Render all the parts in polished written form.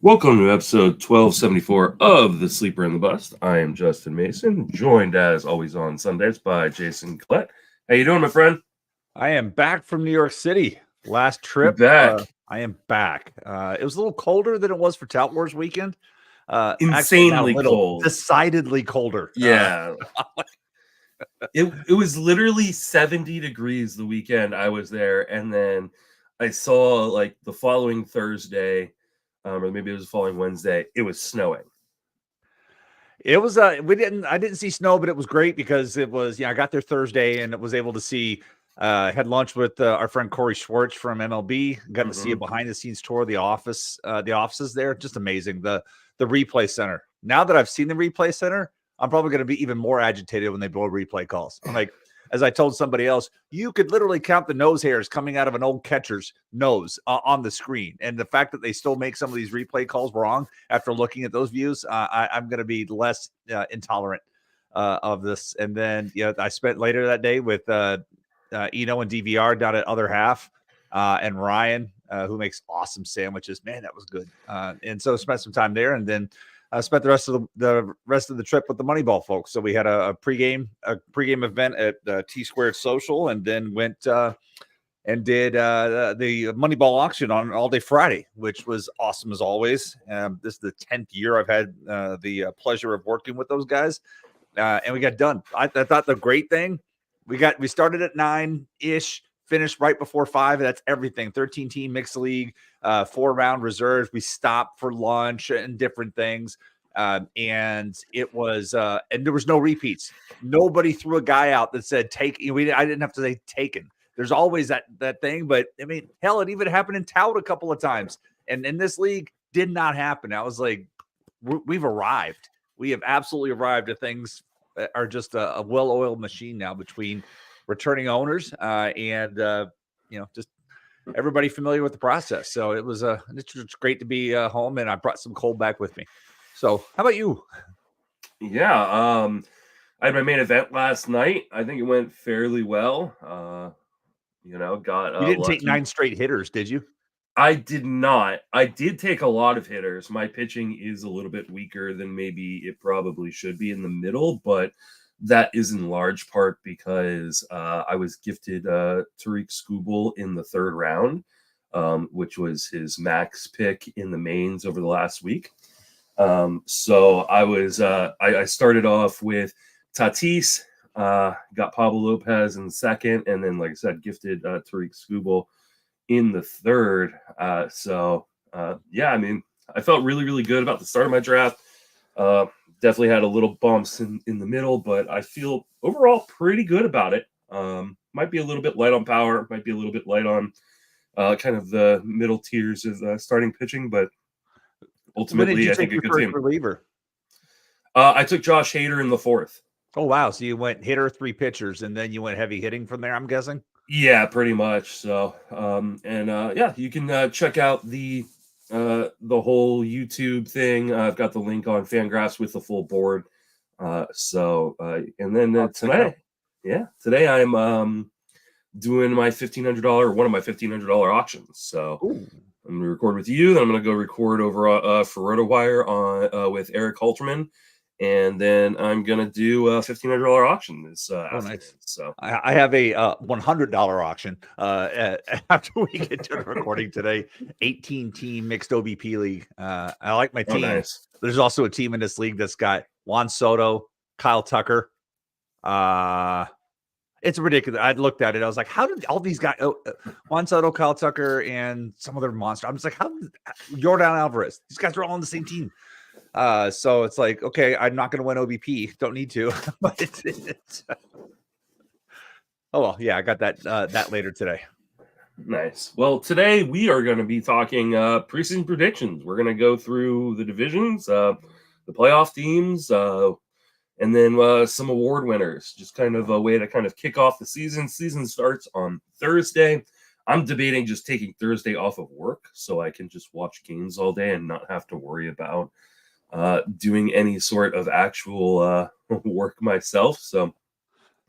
Welcome to episode 1274 of The Sleeper and the Bust. I am Justin Mason, joined as always on Sundays by Jason Collette. How you doing, my friend? I am back from New York City. Last You're trip. back. I am back. It was a little colder than it was for Tout Wars weekend. Actually, not a Insanely little, cold. decidedly colder. Yeah. It was literally 70 degrees the weekend I was there, and then I saw like the following Thursday, or maybe it was the following Wednesday, it was snowing. It was I didn't see snow, but it was great because it was, I got there Thursday and was able to see had lunch with our friend Corey Schwartz from MLB. Got to see a behind the scenes tour of the offices there. Just amazing. The replay center. Now that I've seen the replay center, I'm probably going to be even more agitated when they blow replay calls. I'm like, as I told somebody else, you could literally count the nose hairs coming out of an old catcher's nose on the screen. And the fact that they still make some of these replay calls wrong after looking at those views, I'm going to be less intolerant of this. And then, I spent later that day with Eno and DVR down at Other Half and Ryan, who makes awesome sandwiches. Man, that was good. And so spent some time there, and then spent the rest of the trip with the Moneyball folks. So we had a pregame event at T Squared Social, and then went and did the Moneyball auction on all day Friday, which was awesome as always. This is the 10th year I've had the pleasure of working with those guys, and we got done. I thought the great thing, we started at 9-ish. Finished right before 5. That's everything. 13-team mixed league, 4-round reserves. We stopped for lunch and different things. And it was, and there was no repeats. Nobody threw a guy out that said take. I didn't have to say taken. There's always that thing, but I mean, hell, it even happened in Tout a couple of times. And in this league, did not happen. I was like, we've arrived. We have absolutely arrived at things that are just a well-oiled machine now between returning owners and just everybody familiar with the process. So it was it's great to be home, and I brought some cold back with me. So how about you? Yeah, I had my main event last night. I think it went fairly well. Got You didn't lucky. take 9 straight hitters, did you? I did not. I did take a lot of hitters. My pitching is a little bit weaker than maybe it probably should be in the middle, but that is in large part because I was gifted Tariq Skubal in the 3rd round, which was his max pick in the mains over the last week. So I was I started off with Tatis, got Pablo Lopez in the 2nd, and then, like I said, gifted Tariq Skubal in the 3rd. I mean, I felt really, really good about the start of my draft. Definitely had a little bumps in the middle, but I feel overall pretty good about it. Might be a little bit light on power, might be a little bit light on kind of the middle tiers of starting pitching, but ultimately, I think a good team. Reliever? I took Josh Hader in the 4th. Oh, wow. So you went hitter, 3 pitchers, and then you went heavy hitting from there, I'm guessing? Yeah, pretty much. So, you can check out the whole YouTube thing. I've got the link on Fangraphs with the full board. And then today I'm doing my $1,500, one of my $1,500 auctions. So Ooh. I'm gonna record with you, then I'm gonna go record over for RotoWire on with Eric Halterman. And then I'm gonna do a $1,500 auction this afternoon. Nice. So I have a $100 auction after we get to the recording today. 18-team mixed OBP league. I like my team. Nice. There's also a team in this league that's got Juan Soto, Kyle Tucker. It's ridiculous. I looked at it. I was like, how did all these guys? Juan Soto, Kyle Tucker, and some other monster. I'm just like, how did Jordan Alvarez? These guys are all on the same team. So it's like, okay, I'm not going to win OBP. Don't need to. But oh well, yeah, I got that later today. Nice. Well, today we are going to be talking preseason predictions. We're going to go through the divisions, the playoff teams, and then some award winners. Just kind of a way to kind of kick off the season. Season starts on Thursday. I'm debating just taking Thursday off of work so I can just watch games all day and not have to worry about doing any sort of actual work myself. So,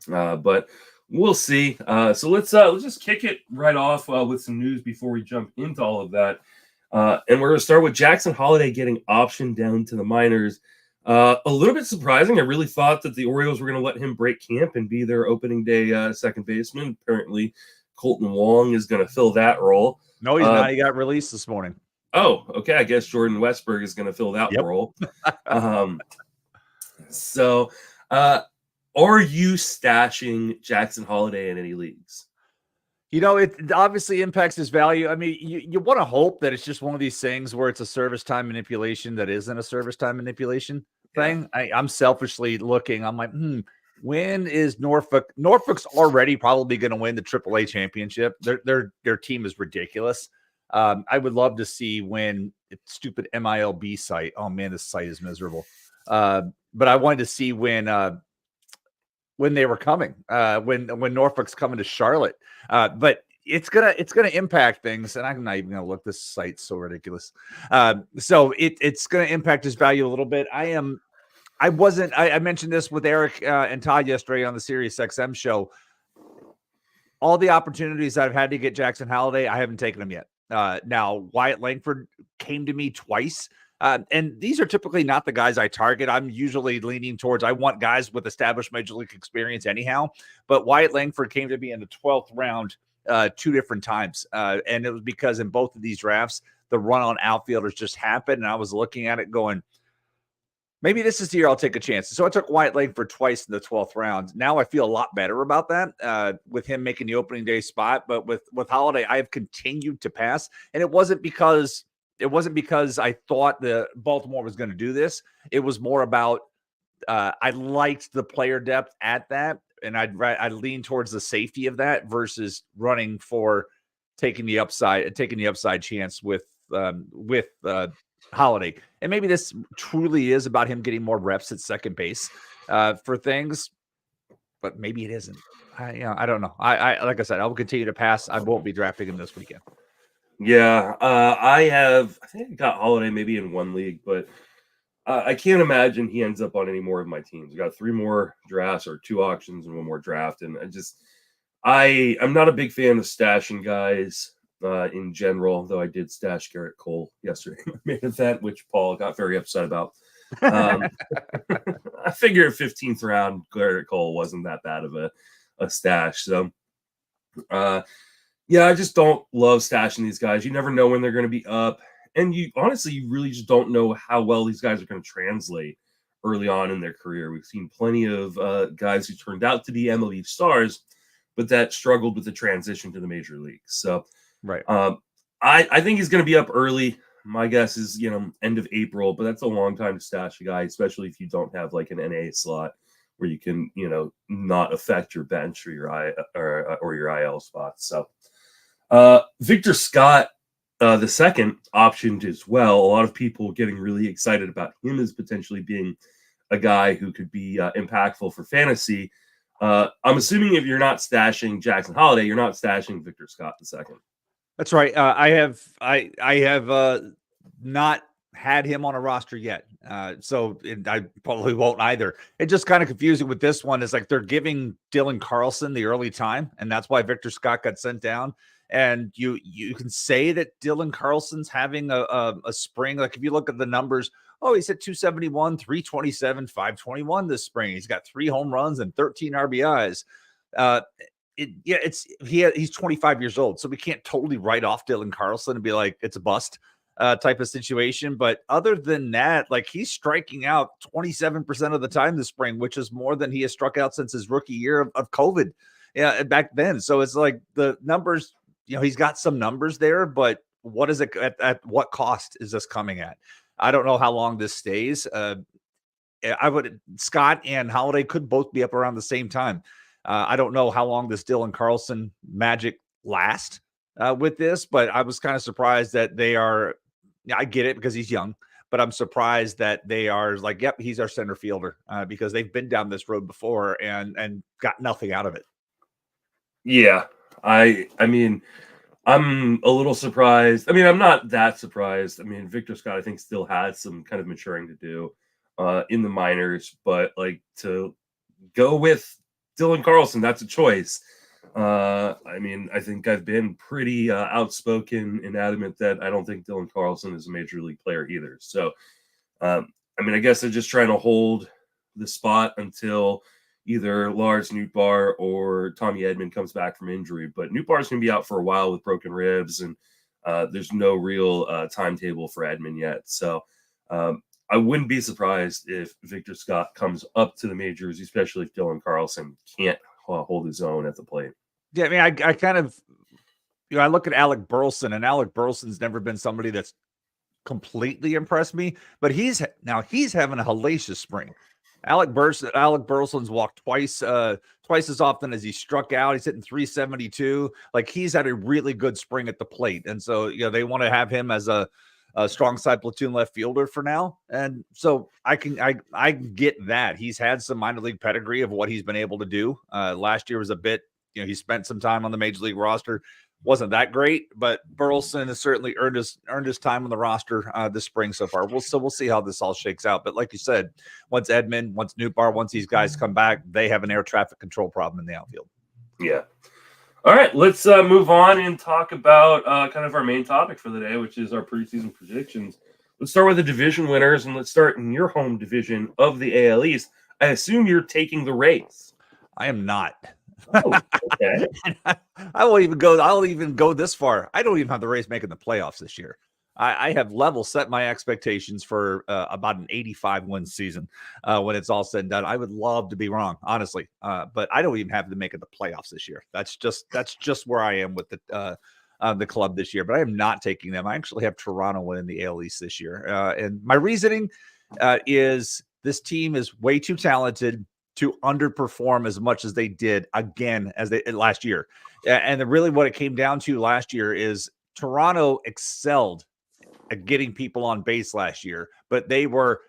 but we'll see. So let's just kick it right off with some news before we jump into all of that. And we're going to start with Jackson Holliday getting optioned down to the minors. A little bit surprising. I really thought that the Orioles were going to let him break camp and be their opening day second baseman. Apparently, Colton Wong is going to fill that role. No, he's not. He got released this morning. Oh, okay. I guess Jordan Westberg is going to fill that Yep. role. So, are you stashing Jackson Holliday in any leagues? It obviously impacts his value. I mean, you want to hope that it's just one of these things where it's a service time manipulation that isn't a service time manipulation thing. I'm selfishly looking. I'm like, when is Norfolk? Norfolk's already probably going to win the AAA championship. Their team is ridiculous. I would love to see when stupid MILB site. Oh man, this site is miserable. But I wanted to see when they were coming, when Norfolk's coming to Charlotte. But it's gonna impact things, and I'm not even gonna look. This site's so ridiculous. So it's gonna impact his value a little bit. I mentioned this with Eric and Todd yesterday on the Sirius XM show. All the opportunities I've had to get Jackson Holliday, I haven't taken them yet. Now Wyatt Langford came to me twice. And these are typically not the guys I target. I'm usually leaning towards, I want guys with established major league experience anyhow. But Wyatt Langford came to me in the 12th round 2 different times. And it was because in both of these drafts, the run on outfielders just happened. And I was looking at it going, maybe this is the year I'll take a chance. So I took Wyatt Langford twice in the 12th round. Now I feel a lot better about that with him making the opening day spot. But with Holliday, I have continued to pass. And it wasn't because I thought the Baltimore was going to do this. It was more about I liked the player depth at that, and I'd lean towards the safety of that versus running for taking the upside chance with Holliday. And maybe this truly is about him getting more reps at second base for things, but maybe it isn't. I don't know. I like I said, I will continue to pass. I won't be drafting him this weekend. Yeah, I think I got Holiday maybe in one league, but I can't imagine he ends up on any more of my teams. I got 3 more drafts or 2 auctions and 1 more draft, and I'm not a big fan of stashing guys in general. Though I did stash Garrett Cole yesterday in my main event, which Paul got very upset about. I figure 15th round Garrett Cole wasn't that bad of a stash, so. Yeah, I just don't love stashing these guys. You never know when they're going to be up. And you really just don't know how well these guys are going to translate early on in their career. We've seen plenty of guys who turned out to be MLB stars, but that struggled with the transition to the major leagues. So right. I think he's going to be up early. My guess is, end of April, but that's a long time to stash a guy, especially if you don't have like an NA slot where you can, not affect your bench or your IL spots. So Victor Scott, the second, optioned as well. A lot of people getting really excited about him as potentially being a guy who could be impactful for fantasy. I'm assuming if you're not stashing Jackson Holliday, you're not stashing Victor Scott the second. That's right. I have not had him on a roster yet. So I probably won't either. It's just kind of confusing with this one. Is like they're giving Dylan Carlson the early time, and that's why Victor Scott got sent down. And you can say that Dylan Carlson's having a spring. Like if you look at the numbers, he's at 271, 327, 521 this spring. He's got 3 home runs and 13 RBIs. He's 25 years old, so we can't totally write off Dylan Carlson and be like it's a bust type of situation. But other than that, like he's striking out 27% of the time this spring, which is more than he has struck out since his rookie year of COVID. Yeah, back then. So it's like the numbers. He's got some numbers there, but what is it at what cost is this coming at? I don't know how long this stays. Scott and Holliday could both be up around the same time. I don't know how long this Dylan Carlson magic lasts with this, but I was kind of surprised that they are. I get it because he's young, but I'm surprised that they are like, yep, he's our center fielder because they've been down this road before and got nothing out of it. Yeah, I mean, I'm a little surprised. I mean, I'm not that surprised. I mean, Victor Scott, I think, still has some kind of maturing to do in the minors, but like to go with Dylan Carlson, that's a choice. I mean, I think I've been pretty outspoken and adamant that I don't think Dylan Carlson is a major league player either. So, I mean, I guess they're just trying to hold the spot until either Lars Nootbaar or Tommy Edman comes back from injury. But Nootbaar's going to be out for a while with broken ribs, and there's no real timetable for Edman yet. So I wouldn't be surprised if Victor Scott comes up to the majors, especially if Dylan Carlson can't hold his own at the plate. Yeah, I mean, I kind of, I look at Alec Burleson, and Alec Burleson's never been somebody that's completely impressed me, but he's having a hellacious spring. Alec Burleson's walked twice as often as he struck out. He's hitting 372. Like, he's had a really good spring at the plate, and so they want to have him as a strong side platoon left fielder for now. And so I get that he's had some minor league pedigree of what he's been able to do. Last year was a bit. He spent some time on the major league roster. Wasn't that great, but Burleson has certainly earned his time on the roster this spring so far. We'll see how this all shakes out. But like you said, once Edman, once Nootbaar, once these guys come back, they have an air traffic control problem in the outfield. Yeah. All right, let's move on and talk about kind of our main topic for the day, which is our preseason predictions. Let's start with the division winners, and let's start in your home division of the AL East. I assume you're taking the Rays. I am not. Oh, okay. I'll even go this far. I don't even have the Rays making the playoffs this year. I have level set my expectations for about an 85 win season when it's all said and done. I would love to be wrong, honestly, but I don't even have them making the playoffs this year. That's just where I am with the club this year. But I am not taking them. I actually have Toronto winning the AL East this year, and my reasoning is this team is way too talented to underperform as much as they did again as they last year. And really what it came down to last year is Toronto excelled at getting people on base last year, but they were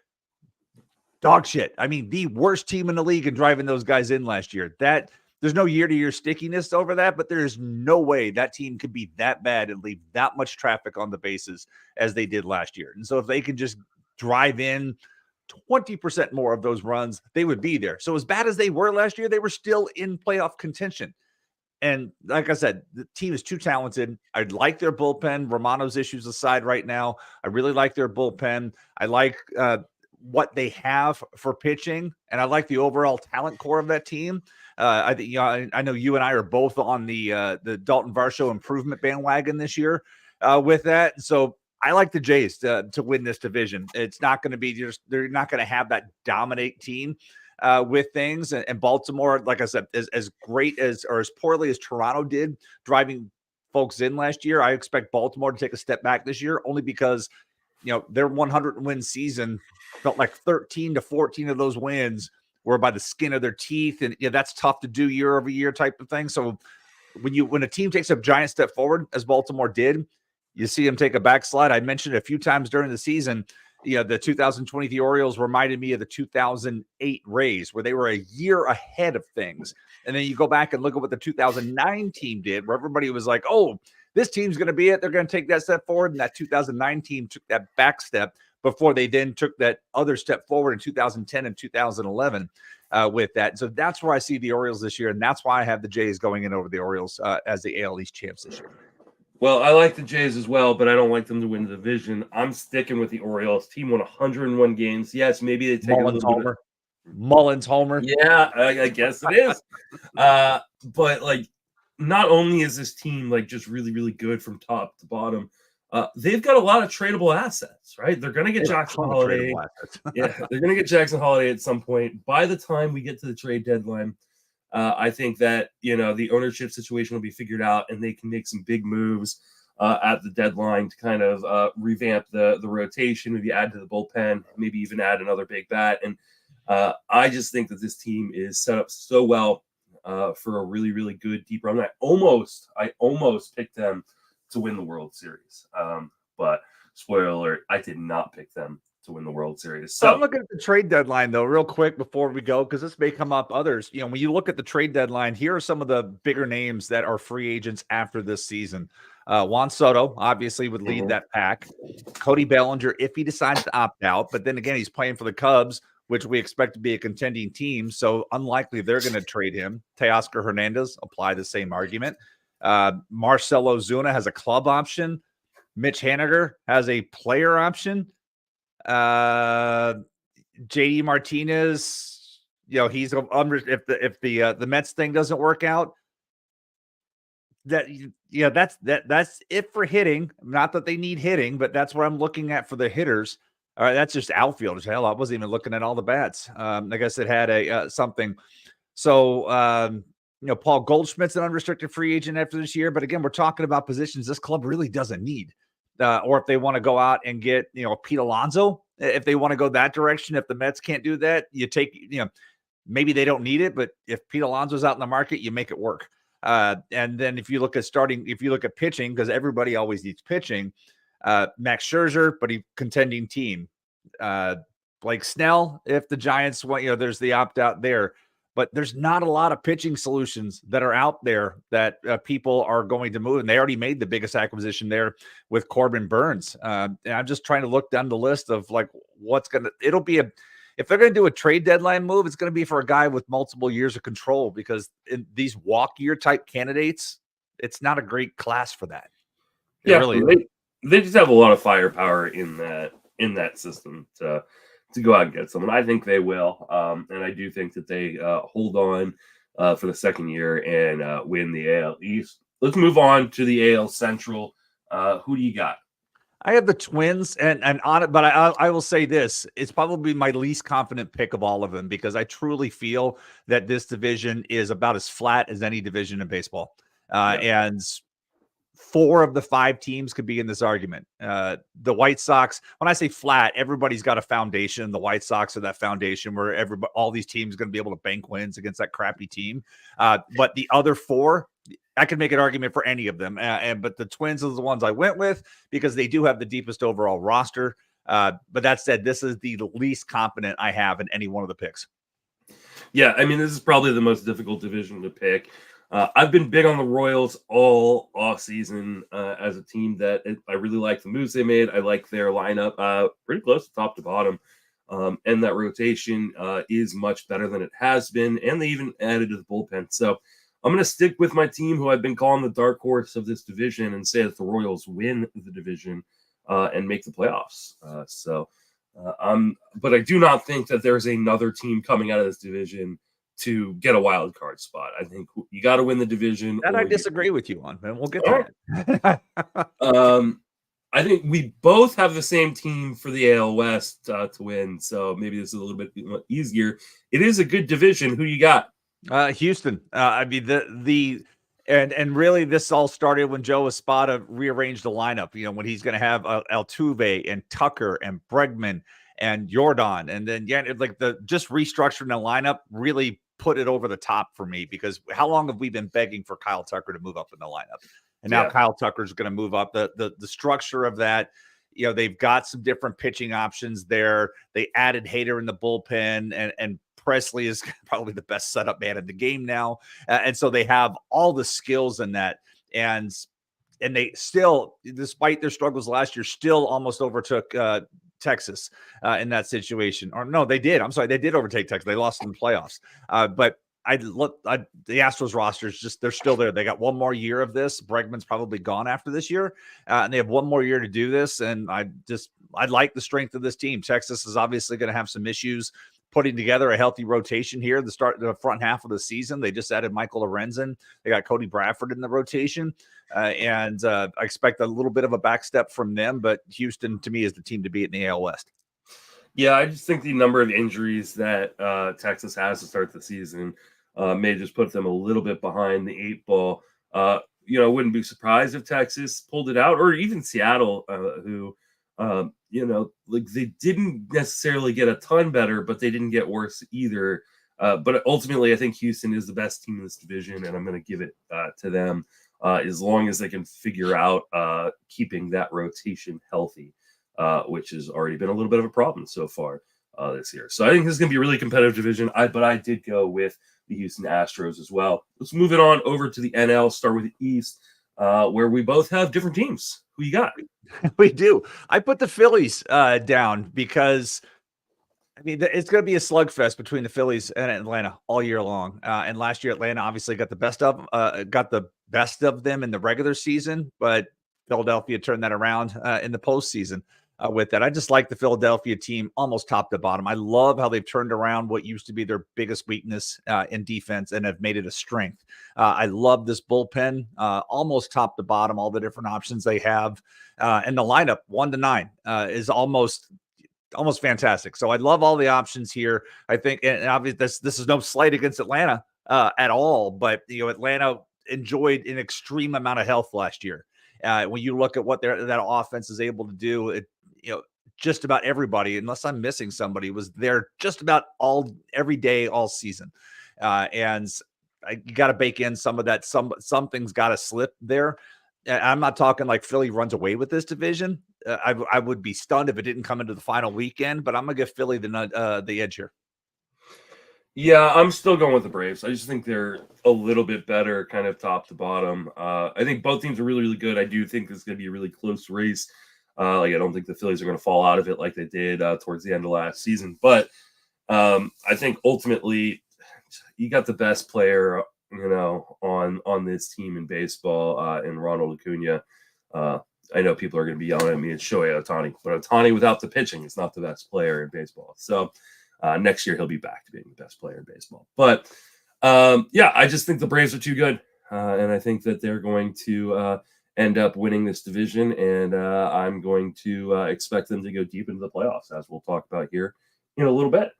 dog shit. I mean, the worst team in the league and driving those guys in last year. That there's no year-to-year stickiness over that, but there's no way that team could be that bad and leave that much traffic on the bases as they did last year. And so if they could just drive in 20% more of those runs, they would be there. So as bad as they were last year, they were still in playoff contention. And like I said, the team is too talented. I'd like their bullpen. Romano's issues aside right now, I really like their bullpen. I like what they have for pitching, and I like the overall talent core of that team. I think I know you and I are both on the Dalton Varsho improvement bandwagon this year with that. So I like the Jays to win this division. It's not going to be they're not going to have that dominate team with things. And Baltimore, like I said, as great as or as poorly as Toronto did driving folks in last year, I expect Baltimore to take a step back this year only because, their 100-win season felt like 13 to 14 of those wins were by the skin of their teeth. And that's tough to do year over year type of thing. So when a team takes a giant step forward, as Baltimore did, you see them take a backslide. I mentioned it a few times during the season. The 2023 Orioles reminded me of the 2008 Rays, where they were a year ahead of things. And then you go back and look at what the 2009 team did, where everybody was like, oh, this team's going to be it. They're going to take that step forward. And that 2009 team took that back step before they then took that other step forward in 2010 and 2011 with that. So that's where I see the Orioles this year. And that's why I have the Jays going in over the Orioles as the AL East champs this year. Well, I like the Jays as well, but I don't like them to win the division. I'm sticking with the Orioles. Team won 101 games. Yes, maybe they take Mullins homer. Mullins homer. Yeah, I guess it is. But like, not only is this team like just really, really good from top to bottom, they've got a lot of tradable assets, right? They're going to get Jackson Holliday. Yeah, they're going to get Jackson Holliday at some point. By the time we get to the trade deadline, I think that, the ownership situation will be figured out and they can make some big moves at the deadline to kind of revamp the rotation, maybe add to the bullpen, maybe even add another big bat. And I just think that this team is set up so well for a really, really good deep run. I almost picked them to win the World Series. But spoiler alert, I did not pick them to win the World Series. So I'm looking at the trade deadline though, real quick before we go, because this may come up others. When you look at the trade deadline, here are some of the bigger names that are free agents after this season. Juan Soto obviously would lead that pack. Cody Bellinger, if he decides to opt out, but then again, he's playing for the Cubs, which we expect to be a contending team. So unlikely they're going to trade him. Teoscar Hernandez, apply the same argument. Marcelo Zuna has a club option. Mitch Haniger has a player option. JD Martinez, he's if the Mets thing doesn't work out, that's it for hitting. Not that they need hitting, but that's what I'm looking at for the hitters. All right, that's just outfielders. Hell, I wasn't even looking at all the bats. I guess it had a something. So Paul Goldschmidt's an unrestricted free agent after this year, but again, we're talking about positions this club really doesn't need. Or if they want to go out and get Pete Alonso, if they want to go that direction, if the Mets can't do that, you take maybe they don't need it, but if Pete Alonso's out in the market, you make it work. And then if you look at pitching, because everybody always needs pitching, Max Scherzer, but he contending team. Blake Snell, if the Giants want, there's the opt out there, but there's not a lot of pitching solutions that are out there that people are going to move. And they already made the biggest acquisition there with Corbin Burns. And I'm just trying to look down the list of like if they're going to do a trade deadline move, it's going to be for a guy with multiple years of control, because in these walk year type candidates, it's not a great class for that. They just have a lot of firepower in that system to go out and get someone. I think they will, and I do think that they hold on for the second year and win the AL East. Let's move on to the AL Central. Who do you got? I have the Twins, and on it, but I will say this: it's probably my least confident pick of all of them, because I truly feel that this division is about as flat as any division in baseball, and 4 of the 5 teams could be in this argument. The White Sox, when I say flat, everybody's got a foundation. The White Sox are that foundation where all these teams are going to be able to bank wins against that crappy team. But the other 4, I could make an argument for any of them. But the Twins are the ones I went with because they do have the deepest overall roster. But that said, this is the least confident I have in any one of the picks. Yeah, I mean, this is probably the most difficult division to pick. I've been big on the Royals all off season as a team that I really like the moves they made. I like their lineup pretty close to top to bottom. And that rotation is much better than it has been. And they even added to the bullpen. So I'm going to stick with my team, who I've been calling the dark horse of this division, and say that the Royals win the division and make the playoffs. But I do not think that there's another team coming out of this division to get a wild card spot. I think you got to win the division. That I disagree with you on, man. We'll get to that. I think we both have the same team for the AL West to win, so maybe this is a little bit easier. It is a good division. Who you got? Houston. I mean, and really this all started when Joe Espada rearranged the lineup, when he's going to have Altuve and Tucker and Bregman and Jordan. And then, just restructuring the lineup really put it over the top for me, because how long have we been begging for Kyle Tucker to move up in the lineup? And now Kyle Tucker's going to move up. The structure of that, they've got some different pitching options there. They added Hader in the bullpen, and Presley is probably the best setup man in the game now. And so they have all the skills in that. And they still, despite their struggles last year, still almost overtook Texas in that situation. Or no, they did. I'm sorry. They did overtake Texas. They lost in the playoffs. But the Astros roster is they're still there. They got one more year of this. Bregman's probably gone after this year. And they have one more year to do this. And I like the strength of this team. Texas is obviously going to have some issues putting together a healthy rotation here. The front half of the season, they just added Michael Lorenzen. They got Cody Bradford in the rotation. And I expect a little bit of a backstep from them, but Houston to me is the team to beat in the AL West. Yeah, I just think the number of injuries that Texas has to start the season may just put them a little bit behind the 8 ball. Wouldn't be surprised if Texas pulled it out, or even Seattle, who, they didn't necessarily get a ton better, but they didn't get worse either. But ultimately, I think Houston is the best team in this division, and I'm going to give it to them as long as they can figure out keeping that rotation healthy, which has already been a little bit of a problem so far this year. So I think this is going to be a really competitive division. But I did go with the Houston Astros as well. Let's move it on over to the NL. Start with the East, where we both have different teams. Who you got? We do. I put the Phillies down because I mean, it's going to be a slugfest between the Phillies and Atlanta all year long. And last year, Atlanta obviously got the best of them in the regular season, but Philadelphia turned that around in the postseason. With that, I just like the Philadelphia team almost top to bottom. I love how they've turned around what used to be their biggest weakness in defense and have made it a strength. I love this bullpen, almost top to bottom, all the different options they have, and the lineup 1 to 9 is almost fantastic. So I love all the options here. I think, and obviously this is no slight against Atlanta at all, but Atlanta enjoyed an extreme amount of health last year. When you look at what that offense is able to do, just about everybody, unless I'm missing somebody, was there just about every day all season, and you got to bake in some of that. Something's got to slip there. I'm not talking like Philly runs away with this division. I would be stunned if it didn't come into the final weekend, but I'm gonna give Philly the edge here. Yeah, I'm still going with the Braves. I just think they're a little bit better, kind of top to bottom. I think both teams are really, really good. I do think this is going to be a really close race. I don't think the Phillies are going to fall out of it like they did towards the end of last season. But I think ultimately, you got the best player, on this team in baseball, in Ronald Acuna. I know people are going to be yelling at me. It's Shohei Ohtani, but Ohtani without the pitching is not the best player in baseball. So next year he'll be back to being the best player in baseball. But I just think the Braves are too good, and I think that they're going to end up winning this division. And I'm going to expect them to go deep into the playoffs, as we'll talk about here in a little bit.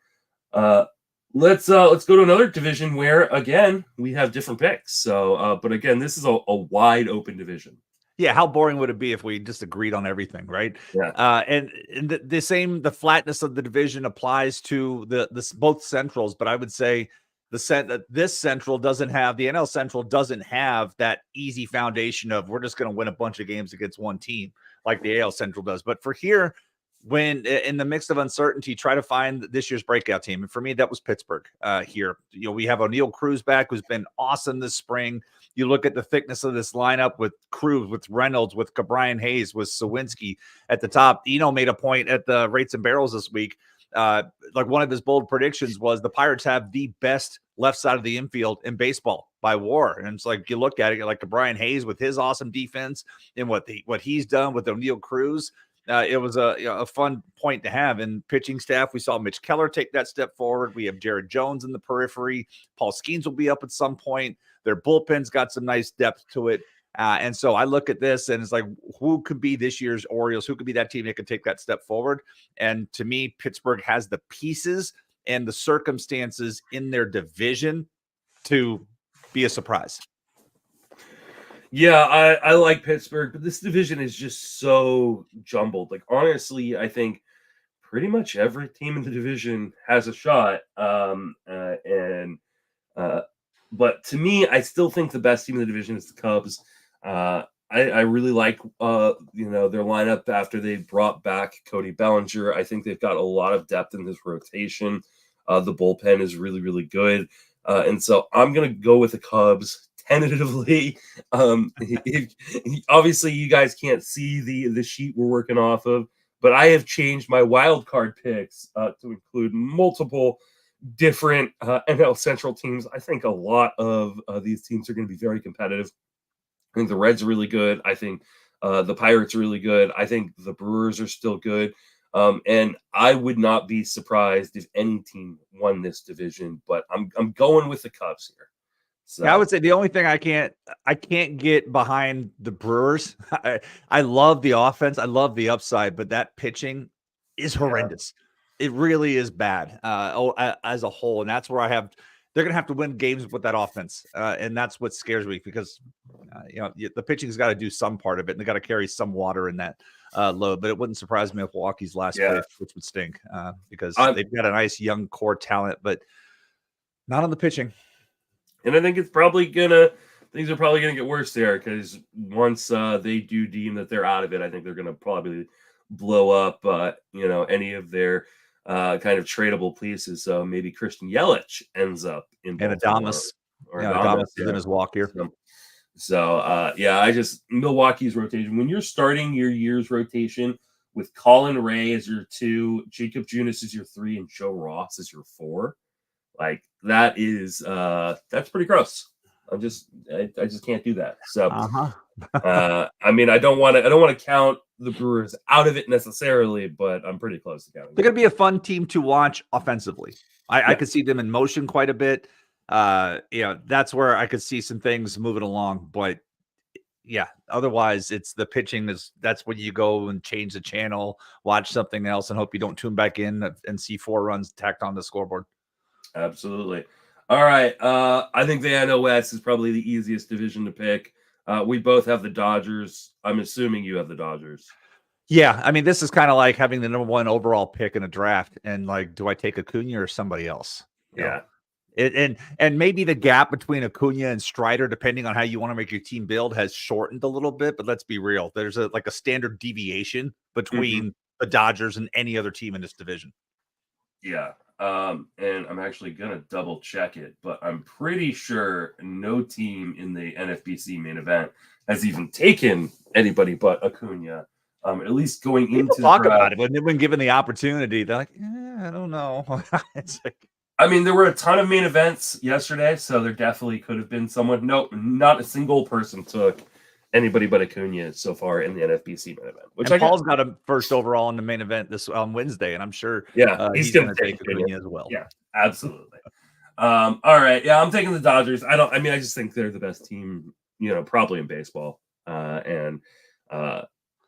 Let's go to another division where again we have different picks. So, but again, this is a wide open division. Yeah, how boring would it be if we just agreed on everything, right? Yeah. And the flatness of the division applies to both centrals, but I would say this central doesn't have, the NL Central doesn't have that easy foundation of we're just going to win a bunch of games against one team like the AL Central does. But for here, when in the mix of uncertainty, try to find this year's breakout team. And for me, that was Pittsburgh here. We have O'Neal Cruz back, who's been awesome this spring. You look at the thickness of this lineup with Cruz, with Reynolds, with Cabrian Hayes, with Sawinski at the top. Eno made a point at the Rates and Barrels this week. Like one of his bold predictions was the Pirates have the best left side of the infield in baseball by WAR. And it's like you look at it like Cabrian Hayes with his awesome defense and what he's done with O'Neal Cruz. It was a fun point to have in pitching staff. We saw Mitch Keller take that step forward. We have Jared Jones in the periphery. Paul Skeens will be up at some point. Their bullpen's got some nice depth to it. And so I look at this and it's like, who could be this year's Orioles? Who could be that team that could take that step forward? And to me, Pittsburgh has the pieces and the circumstances in their division to be a surprise. Yeah, I like Pittsburgh, but this division is just so jumbled. Like, honestly, I think pretty much every team in the division has a shot. But to me, I still think the best team in the division is the Cubs. I really like their lineup after they brought back Cody Bellinger. I think they've got a lot of depth in this rotation. The bullpen is really, really good. And so I'm going to go with the Cubs tentatively. Obviously, you guys can't see the sheet we're working off of, but I have changed my wild card picks to include multiple different NL Central teams. I think a lot of these teams are going to be very competitive. I think the Reds are really good. I think the Pirates are really good. I think the Brewers are still good. And I would not be surprised if any team won this division, but I'm going with the Cubs here. So yeah, I would say the only thing I can't get behind the Brewers. I love the offense. I love the upside, but that pitching is horrendous. Yeah. It really is bad as a whole. And that's where they're going to have to win games with that offense. And that's what scares me because, the pitching's got to do some part of it and they got to carry some water in that load. But it wouldn't surprise me if Milwaukee's last place, which would stink because they've got a nice young core talent, but not on the pitching. And I think things are probably gonna get worse there because once they do deem that they're out of it, I think they're gonna probably blow up, any of their kind of tradable pieces. So maybe Christian Yelich ends up in Adames. Adames is in his walk here. So I just Milwaukee's rotation. When you're starting your year's rotation with Colin Ray as your 2, Jacob Junis as your 3, and Joe Ross as your 4. Like that is that's pretty gross. I just can't do that. So I mean, I don't want to count the Brewers out of it necessarily, but I'm pretty close to counting. They're going to be a fun team to watch offensively. I could see them in motion quite a bit. That's where I could see some things moving along, but yeah, otherwise it's the pitching that's when you go and change the channel, watch something else, and hope you don't tune back in and see 4 runs tacked on the scoreboard. Absolutely. All right. I think the NL West is probably the easiest division to pick. We both have the Dodgers. I'm assuming you have the Dodgers. Yeah, I mean, this is kind of like having the number 1 overall pick in a draft, and like, do I take Acuna or somebody else? Yeah. And maybe the gap between Acuna and Strider, depending on how you want to make your team build, has shortened a little bit. But let's be real, there's a standard deviation between the Dodgers and any other team in this division. Yeah. And I'm actually gonna double check it, but I'm pretty sure no team in the NFBC main event has even taken anybody but Acuna. At least going into talk about it, but when given the opportunity, they're like, I don't know. It's like, I mean, there were a ton of main events yesterday, so there definitely could have been someone. Nope, not a single person took anybody but Acuna so far in the NFBC main event. Which Paul's got a first overall in the main event this on Wednesday, and I'm sure he's going to take Acuna as well. Yeah, absolutely. All right, yeah, I'm taking the Dodgers. I just think they're the best team, probably in baseball, and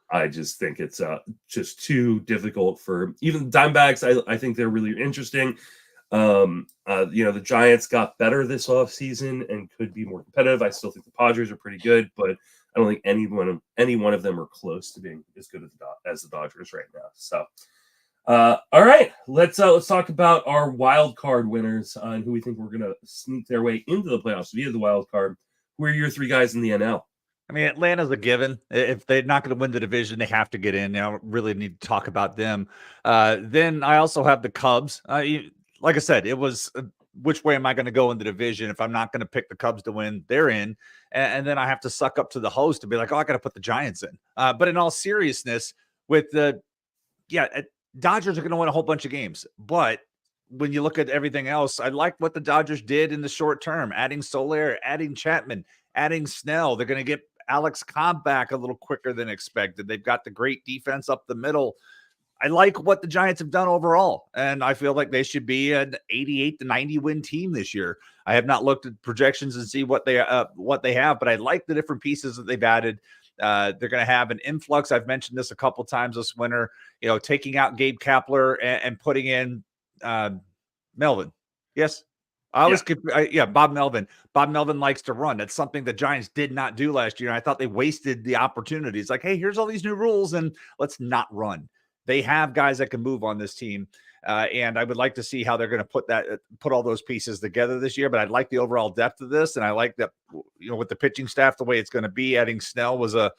I just think it's just too difficult for even the Diamondbacks. I think they're really interesting. The Giants got better this offseason and could be more competitive. I still think the Padres are pretty good, but I don't think any one of them are close to being as good as the Dodgers right now. So, all right, let's talk about our wild card winners and who we think we're gonna sneak their way into the playoffs via the wild card. Who are your 3 guys in the NL? I mean, Atlanta's a given. If they're not going to win the division, they have to get in. I don't really need to talk about them. Then I also have the Cubs. Like I said, it was which way am I going to go in the division? If I'm not going to pick the Cubs to win, they're in. And then I have to suck up to the host to be like, I got to put the Giants in. But in all seriousness, with Dodgers are going to win a whole bunch of games. But when you look at everything else, I like what the Dodgers did in the short term, adding Soler, adding Chapman, adding Snell. They're going to get Alex Cobb back a little quicker than expected. They've got the great defense up the middle. I like what the Giants have done overall, and I feel like they should be an 88 to 90 win team this year. I have not looked at projections and see what they have, but I like the different pieces that they've added. They're going to have an influx. I've mentioned this a couple times this winter, taking out Gabe Kapler and putting in Melvin. Yes. Bob Melvin. Bob Melvin likes to run. That's something the Giants did not do last year. And I thought they wasted the opportunities. Like, hey, here's all these new rules and let's not run. They have guys that can move on this team. And I would like to see how they're going to put all those pieces together this year. But I'd like the overall depth of this. And I like that, with the pitching staff, the way it's going to be, adding Snell was a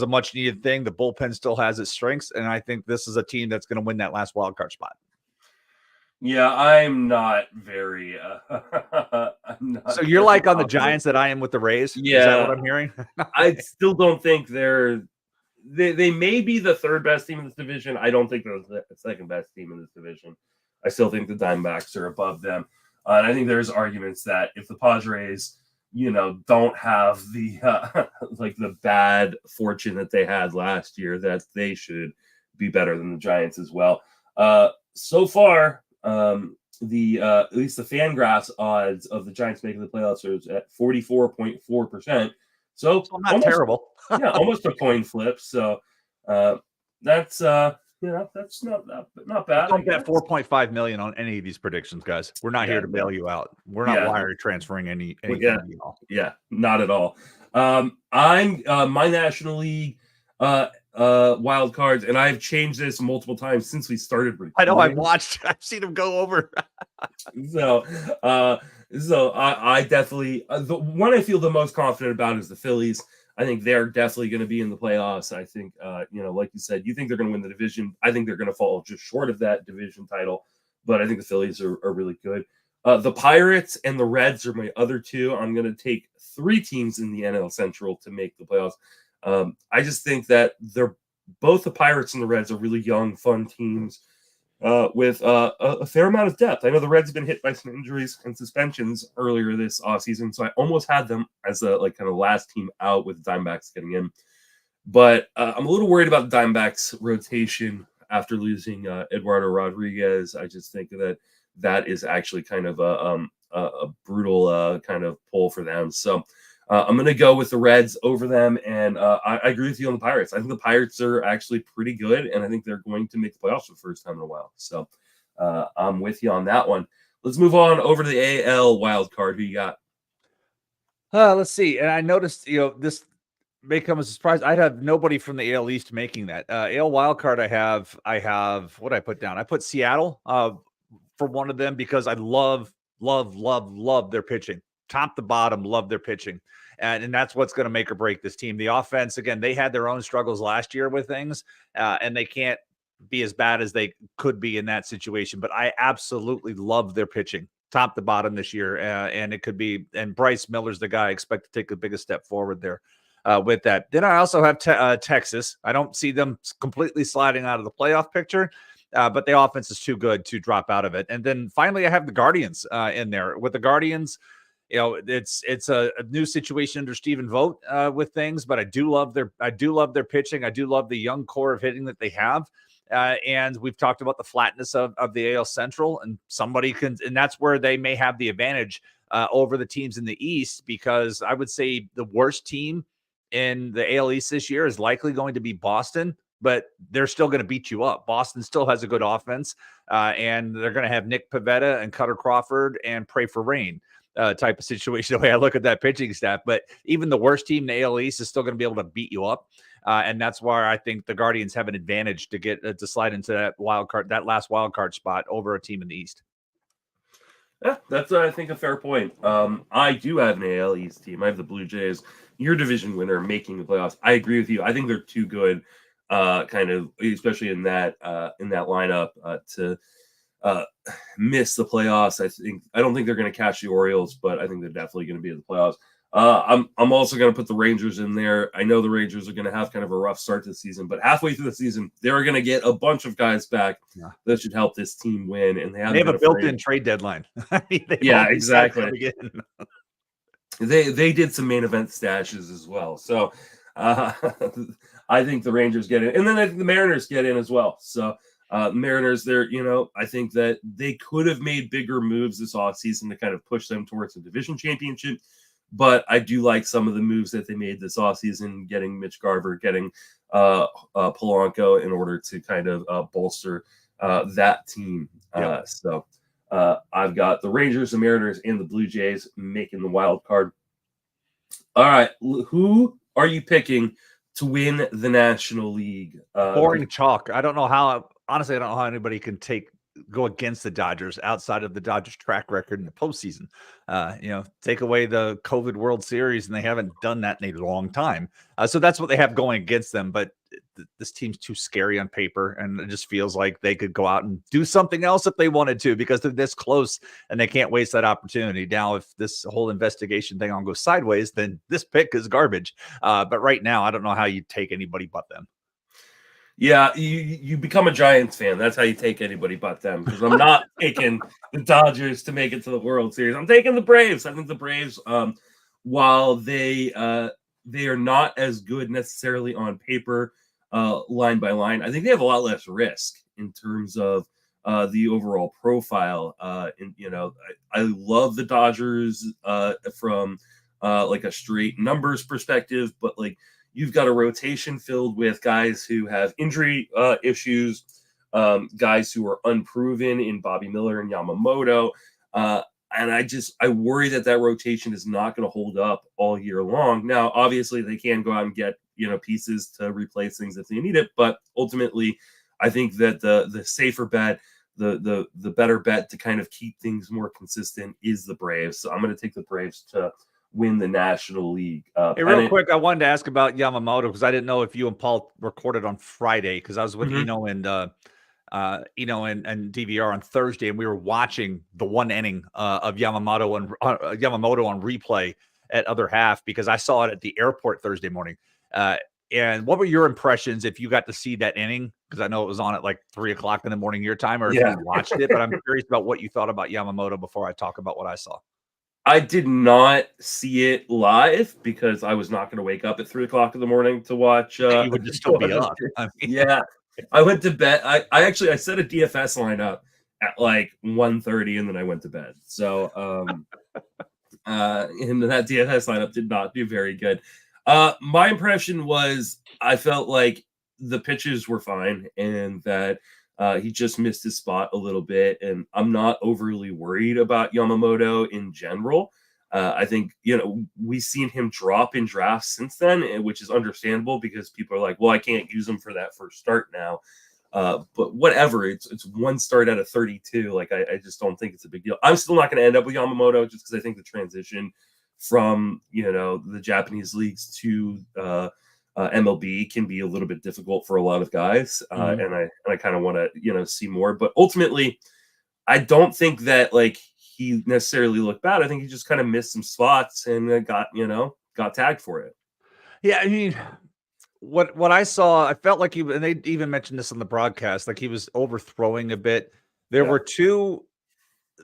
much needed thing. The bullpen still has its strengths. And I think this is a team that's going to win that last wild card spot. Yeah, I'm not very. So you're like on the Giants that I am with the Rays? Yeah. Is that what I'm hearing? I still don't think they may be the 3rd best team in this division. I don't think they're the 2nd best team in this division. I still think the Diamondbacks are above them. And I think there's arguments that if the Padres, don't have the the bad fortune that they had last year, that they should be better than the Giants as well. So far, at least the Fangraphs odds of the Giants making the playoffs are at 44.4%. So not terrible. Yeah, almost a coin flip. So that's not bad. Don't bet $4.5 million on any of these predictions, guys. We're not here to bail you out. We're not wire transferring anything. Yeah, not at all. I'm my National League wild cards, and I've changed this multiple times since we started recording. I know, I've seen them go over. So I definitely the one I feel the most confident about is the Phillies. I think they're definitely going to be in the playoffs. I think like you said, you think they're going to win the division. I think they're going to fall just short of that division title, but I think the Phillies are really good. The Pirates and the Reds are my other 2. I'm going to take 3 teams in the NL Central to make the playoffs. I just think that they're both the Pirates and the Reds are really young, fun teams with a fair amount of depth. I know the Reds have been hit by some injuries and suspensions earlier this offseason, so I almost had them as a like kind of last team out with the Diamondbacks getting in. But I'm a little worried about the Diamondbacks rotation after losing Eduardo Rodriguez. I just think that is actually kind of a brutal kind of pull for them. So I'm going to go with the Reds over them, and I agree with you on the Pirates. I think the Pirates are actually pretty good, and I think they're going to make the playoffs for the first time in a while. So I'm with you on that one. Let's move on over to the AL wild card. Who you got? Let's see. And I noticed, this may come as a surprise. I'd have nobody from the AL East making that. AL wild card. I have what I put down. I put Seattle for one of them because I love their pitching, top to bottom. Love their pitching, and that's what's going to make or break this team. The offense, again, they had their own struggles last year with things, and they can't be as bad as they could be in that situation. But I absolutely love their pitching, top to bottom this year, and it could be. And Bryce Miller's the guy I expect to take the biggest step forward there. With that, then I also have Texas. I don't see them completely sliding out of the playoff picture, but the offense is too good to drop out of it. And then finally, I have the Guardians in there. With the Guardians, it's a new situation under Stephen Vogt with things, but I do love their pitching. I do love the young core of hitting that they have. And we've talked about the flatness of the AL Central, and and that's where they may have the advantage over the teams in the East, because I would say the worst team in the AL East this year is likely going to be Boston, but they're still going to beat you up. Boston still has a good offense, and they're going to have Nick Pivetta and Cutter Crawford and pray for rain type of situation, the way I look at that pitching staff. But even the worst team in the AL East is still going to be able to beat you up. And that's why I think the Guardians have an advantage to get to slide into that last wild card spot over a team in the East. Yeah, that's I think a fair point. I do have an AL East team. I have the Blue Jays, your division winner, making the playoffs. I agree with you. I think they're too good, kind of, especially in that lineup, to miss the playoffs. I don't think they're going to catch the Orioles, but I think they're definitely going to be in the playoffs. I'm also going to put the Rangers in there. I know the Rangers are going to have kind of a rough start to the season, but halfway through the season, they're going to get a bunch of guys back that should help this team win. And they have a built-in trade deadline. Yeah, exactly. They did some main event stashes as well. So I think the Rangers get in, and then I think the Mariners get in as well. So Mariners, I think that they could have made bigger moves this offseason to kind of push them towards a division championship. But I do like some of the moves that they made this offseason, getting Mitch Garver, getting Polanco in order to kind of bolster that team. Yep. So I've got the Rangers, the Mariners, and the Blue Jays making the wild card. All right. Who are you picking to win the National League? Boring chalk. I don't know how anybody can go against the Dodgers outside of the Dodgers track record in the postseason. Take away the COVID World Series, and they haven't done that in a long time. So that's what they have going against them. But this team's too scary on paper, and it just feels like they could go out and do something else if they wanted to, because they're this close and they can't waste that opportunity. Now, if this whole investigation thing goes sideways, then this pick is garbage. But right now, I don't know how you take anybody but them. Yeah, you become a Giants fan. That's how you take anybody but them, because I'm not taking the Dodgers to make it to the World Series. I'm taking the Braves. I think the Braves, while they are not as good necessarily on paper, line by line, I think they have a lot less risk in terms of the overall profile. I love the Dodgers from like a straight numbers perspective, but like, you've got a rotation filled with guys who have injury issues, guys who are unproven in Bobby Miller and Yamamoto. And I worry that rotation is not going to hold up all year long. Now, obviously, they can go out and get, pieces to replace things if they need it. But ultimately, I think that the safer bet, the better bet to kind of keep things more consistent is the Braves. So I'm going to take the Braves to win the National League. Hey, real quick, I wanted to ask about Yamamoto, because I didn't know if you and Paul recorded on Friday, because I was with Eno and DVR on Thursday, and we were watching the one inning of Yamamoto on replay at other half, because I saw it at the airport Thursday morning. And what were your impressions if you got to see that inning? Because I know it was on at like 3:00 in the morning your time, or if Yeah. you watched it. But I'm curious about what you thought about Yamamoto before I talk about what I saw. I did not see it live because I was not gonna wake up at 3 o'clock in the morning to watch, You would just still be up. I mean, Yeah. I went to bed. I actually I set a DFS lineup at, like, 1:30, and then I went to bed. So, and that DFS lineup did not do very good. My impression was I felt like the pitches were fine and that he just missed his spot a little bit. And I'm not overly worried about Yamamoto in general. I think, we've seen him drop in drafts since then, which is understandable because people are like, well, I can't use him for that first start now. But whatever, it's one start out of 32. Like I just don't think it's a big deal. I'm still not going to end up with Yamamoto just because I think the transition from the Japanese leagues to MLB can be a little bit difficult for a lot of guys, and I kind of want to see more. But ultimately, I don't think that like he necessarily looked bad. I think he just kind of missed some spots and got tagged for it. yeah, I mean, what I saw, I felt like and they even mentioned this on the broadcast, like he was overthrowing a bit. There Yeah. were two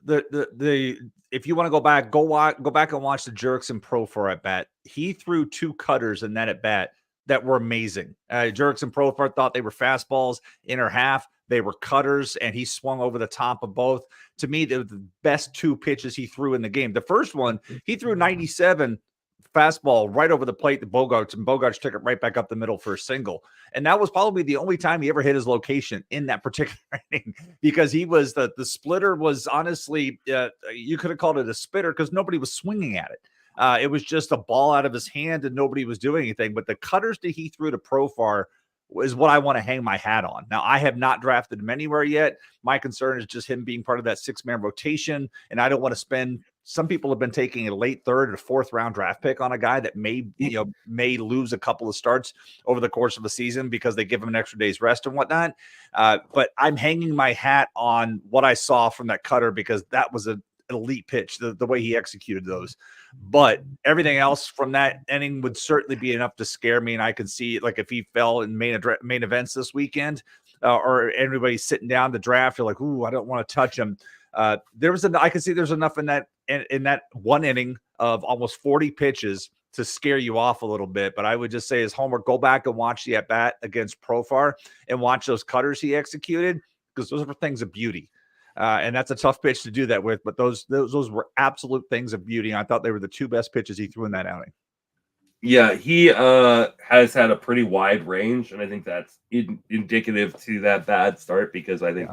the if you want to go back and watch the Jurickson Profar at bat. He threw two cutters in that at bat that were amazing. Jurickson Profar thought they were fastballs, inner half. They were cutters, and he swung over the top of both. To me, they were the best two pitches he threw in the game. The first one, he threw 97 fastball right over the plate to Bogarts, and Bogarts took it right back up the middle for a single. And that was probably the only time he ever hit his location in that particular inning, because he was the splitter was honestly, you could have called it a spitter because nobody was swinging at it. It was just a ball out of his hand and nobody was doing anything. But the cutters that he threw to Profar is what I want to hang my hat on. Now, I have not drafted him anywhere yet. My concern is just him being part of that 6-man rotation. And I don't want to spend, some people have been taking a late third or fourth round draft pick on a guy that may lose a couple of starts over the course of a season because they give him an extra day's rest and whatnot. But I'm hanging my hat on what I saw from that cutter because that was an elite pitch, the way he executed those. But everything else from that inning would certainly be enough to scare me. And I could see, like, if he fell in main events this weekend, or everybody's sitting down the draft, you're like, ooh, I don't want to touch him. I can see there's enough in that one inning of almost 40 pitches to scare you off a little bit. But I would just say, as homework, go back and watch the at bat against Profar and watch those cutters he executed, because those are things of beauty. And that's a tough pitch to do that with, but those were absolute things of beauty. And I thought they were the two best pitches he threw in that outing. Yeah, he has had a pretty wide range, and I think that's indicative to that bad start because I think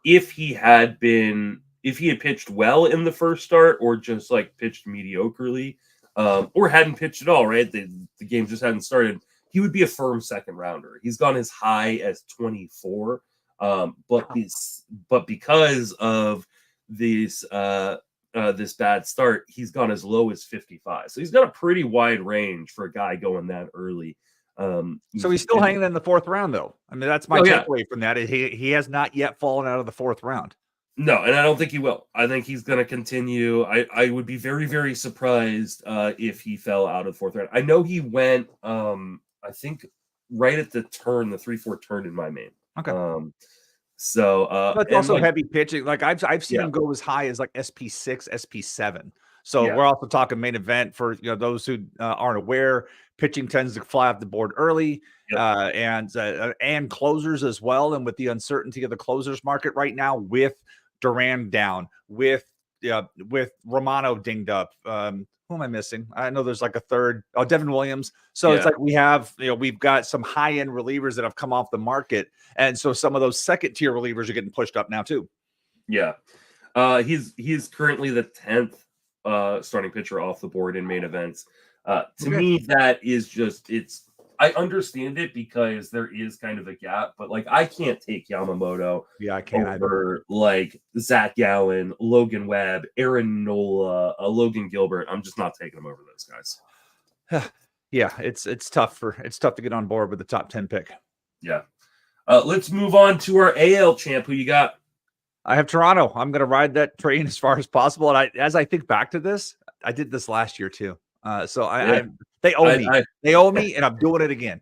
if he had pitched well in the first start or just like pitched mediocrely, or hadn't pitched at all, right? The game just hadn't started, he would be a firm second rounder. He's gone as high as 24. But because of this bad start, he's gone as low as 55. So he's got a pretty wide range for a guy going that early. So he's still hanging in the fourth round, though. I mean, that's my takeaway from that. He has not yet fallen out of the fourth round. No, and I don't think he will. I think he's going to continue. I would be very, very surprised if he fell out of the fourth round. I know he went, I think, right at the 3-4 turn in my main. Okay. But also heavy pitching. Like I've seen him go as high as like SP6, SP7. So we're also talking main event for those who aren't aware. Pitching tends to fly off the board early, and closers as well. And with the uncertainty of the closers market right now, with Duran down, with Romano dinged up. Who am I missing? I know there's like a third. Oh, Devin Williams. So it's like we've got some high end relievers that have come off the market, and so some of those second tier relievers are getting pushed up now too. Yeah, he's currently the 10th starting pitcher off the board in main events. To me, that is just I understand it because there is kind of a gap, but like I can't take Yamamoto I can't over like Zach Gallen, Logan Webb, Aaron Nola, Logan Gilbert. I'm just not taking them over those guys. Yeah, it's tough to get on board with the top 10 pick. Yeah. Let's move on to our AL champ. Who you got? I have Toronto. I'm going to ride that train as far as possible. And as I think back to this, I did this last year too. So They owe me. I They owe me, and I'm doing it again.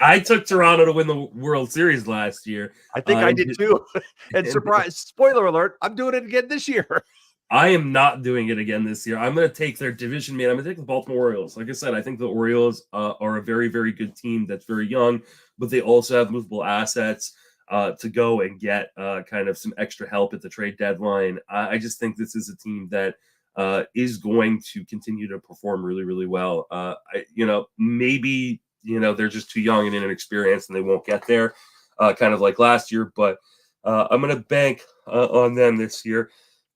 I took Toronto to win the World Series last year. I think I did too. And surprise, spoiler alert, I'm doing it again this year. I am not doing it again this year. I'm going to take their division man. I'm going to take the Baltimore Orioles. Like I said, I think the Orioles are a very, very good team that's very young, but they also have movable assets to go and get kind of some extra help at the trade deadline. I just think this is a team that is going to continue to perform really, really well. Maybe, they're just too young and inexperienced and they won't get there, kind of like last year, but I'm going to bank on them this year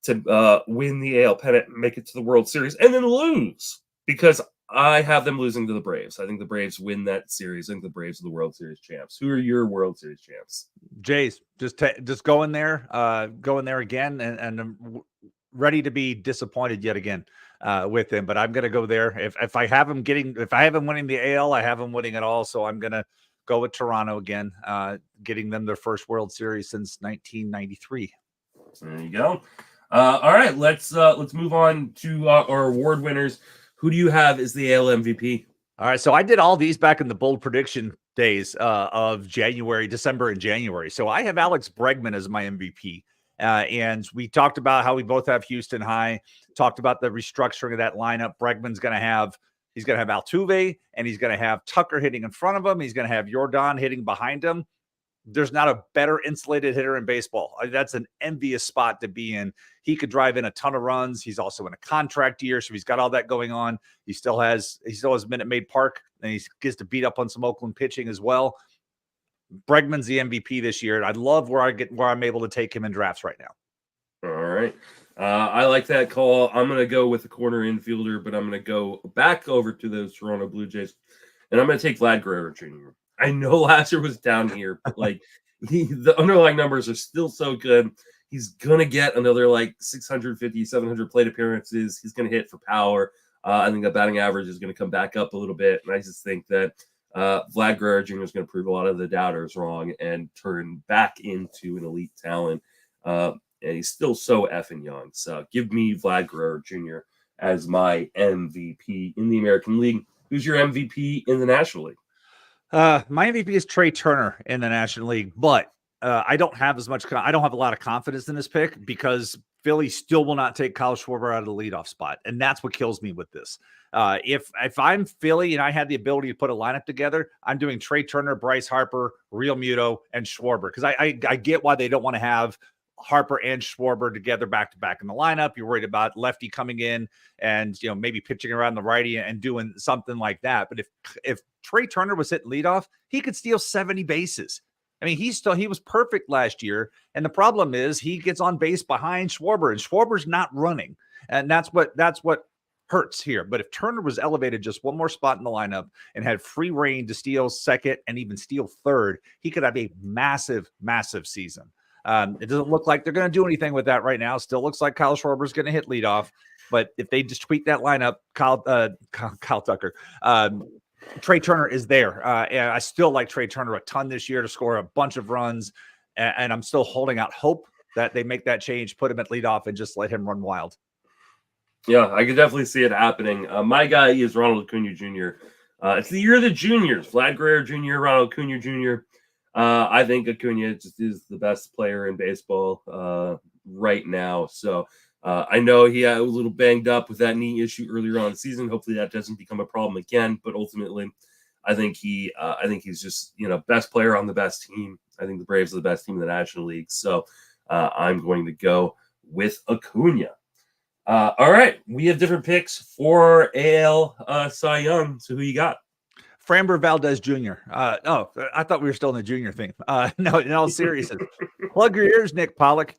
to win the AL pennant and make it to the World Series and then lose, because I have them losing to the Braves. I think the Braves win that series. I think the Braves are the World Series champs. Who are your World Series champs? Jays, just go in there again, and I'm ready to be disappointed yet again with them. But I'm going to go there. If I have them winning the AL, I have them winning it all. So I'm going to go with Toronto again, getting them their first World Series since 1993. There you go. All right, let's move on to our award winners. Who do you have as the AL MVP? All right, so I did all these back in the bold prediction days of December and January. So I have Alex Bregman as my MVP. And we talked about how we both have Houston high, talked about the restructuring of that lineup. Bregman's going to have Altuve, and he's going to have Tucker hitting in front of him. He's going to have Jordan hitting behind him. There's not a better insulated hitter in baseball. That's an envious spot to be in. He could drive in a ton of runs. He's also in a contract year, so he's got all that going on. He still has Minute Maid Park, and he gets to beat up on some Oakland pitching as well. Bregman's the MVP this year. I love where I'm able to take him in drafts right now. All right. I like that call. I'm going to go with the corner infielder, but I'm going to go back over to those Toronto Blue Jays, and I'm going to take Vlad Guerrero Jr. I know last year was down here, but the underlying numbers are still so good. He's going to get another 650, 700 plate appearances. He's going to hit for power. I think the batting average is going to come back up a little bit. And I just think that Vlad Guerrero Jr. is going to prove a lot of the doubters wrong and turn back into an elite talent. And he's still so effing young. So give me Vlad Guerrero Jr. as my MVP in the American League. Who's your MVP in the National League? My MVP is Trey Turner in the National League, but I don't have a lot of confidence in this pick because Philly still will not take Kyle Schwarber out of the leadoff spot. And that's what kills me with this. If I'm Philly and I had the ability to put a lineup together, I'm doing Trey Turner, Bryce Harper, Real Muto, and Schwarber. Because I get why they don't want to have Harper and Schwarber together back-to-back in the lineup. You're worried about lefty coming in and, maybe pitching around the righty and doing something like that. But if Trey Turner was hitting leadoff, he could steal 70 bases. I mean, he was perfect last year. And the problem is he gets on base behind Schwarber, and Schwarber's not running. And that's what hurts here. But if Turner was elevated just one more spot in the lineup and had free reign to steal second and even steal third, he could have a massive, massive season. It doesn't look like they're going to do anything with that right now. Still looks like Kyle Schwarber is going to hit leadoff, but if they just tweak that lineup, Kyle Tucker, Trey Turner is there. And I still like Trey Turner a ton this year to score a bunch of runs, and I'm still holding out hope that they make that change, put him at leadoff, and just let him run wild. Yeah, I could definitely see it happening. My guy is Ronald Acuna Jr. It's the year of the juniors. Vlad Guerrero Jr., Ronald Acuna Jr. I think Acuna just is the best player in baseball right now. So I know he was a little banged up with that knee issue earlier on in the season. Hopefully that doesn't become a problem again. But ultimately, I think he's just best player on the best team. I think the Braves are the best team in the National League. So I'm going to go with Acuna. All right, we have different picks for AL Cy Young. So who you got? Framber Valdez Jr. I thought we were still in the junior thing. No, in all seriousness, plug your ears, Nick Pollock,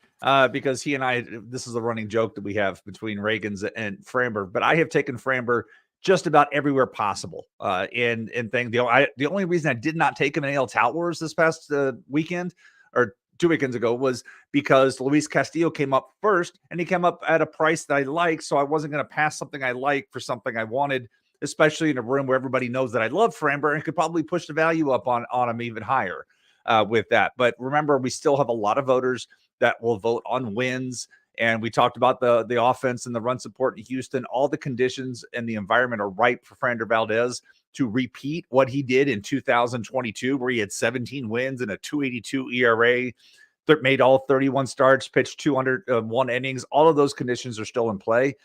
because he and I, this is a running joke that we have between Reagan's and Framber, but I have taken Framber just about everywhere possible. In thing, the only reason I did not take him in AL Tout Wars this past weekend or 2 weekends ago was because Luis Castillo came up first, and he came up at a price that I like, so I wasn't going to pass something I like for something I wanted, especially in a room where everybody knows that I love Framber and could probably push the value up on him even higher with that. But remember, we still have a lot of voters that will vote on wins And we talked about the offense and the run support in Houston. All the conditions and the environment are ripe for Fernando Valdez to repeat what he did in 2022, where he had 17 wins and a 2.82 ERA, made all 31 starts, pitched 201 innings. All of those conditions are still in play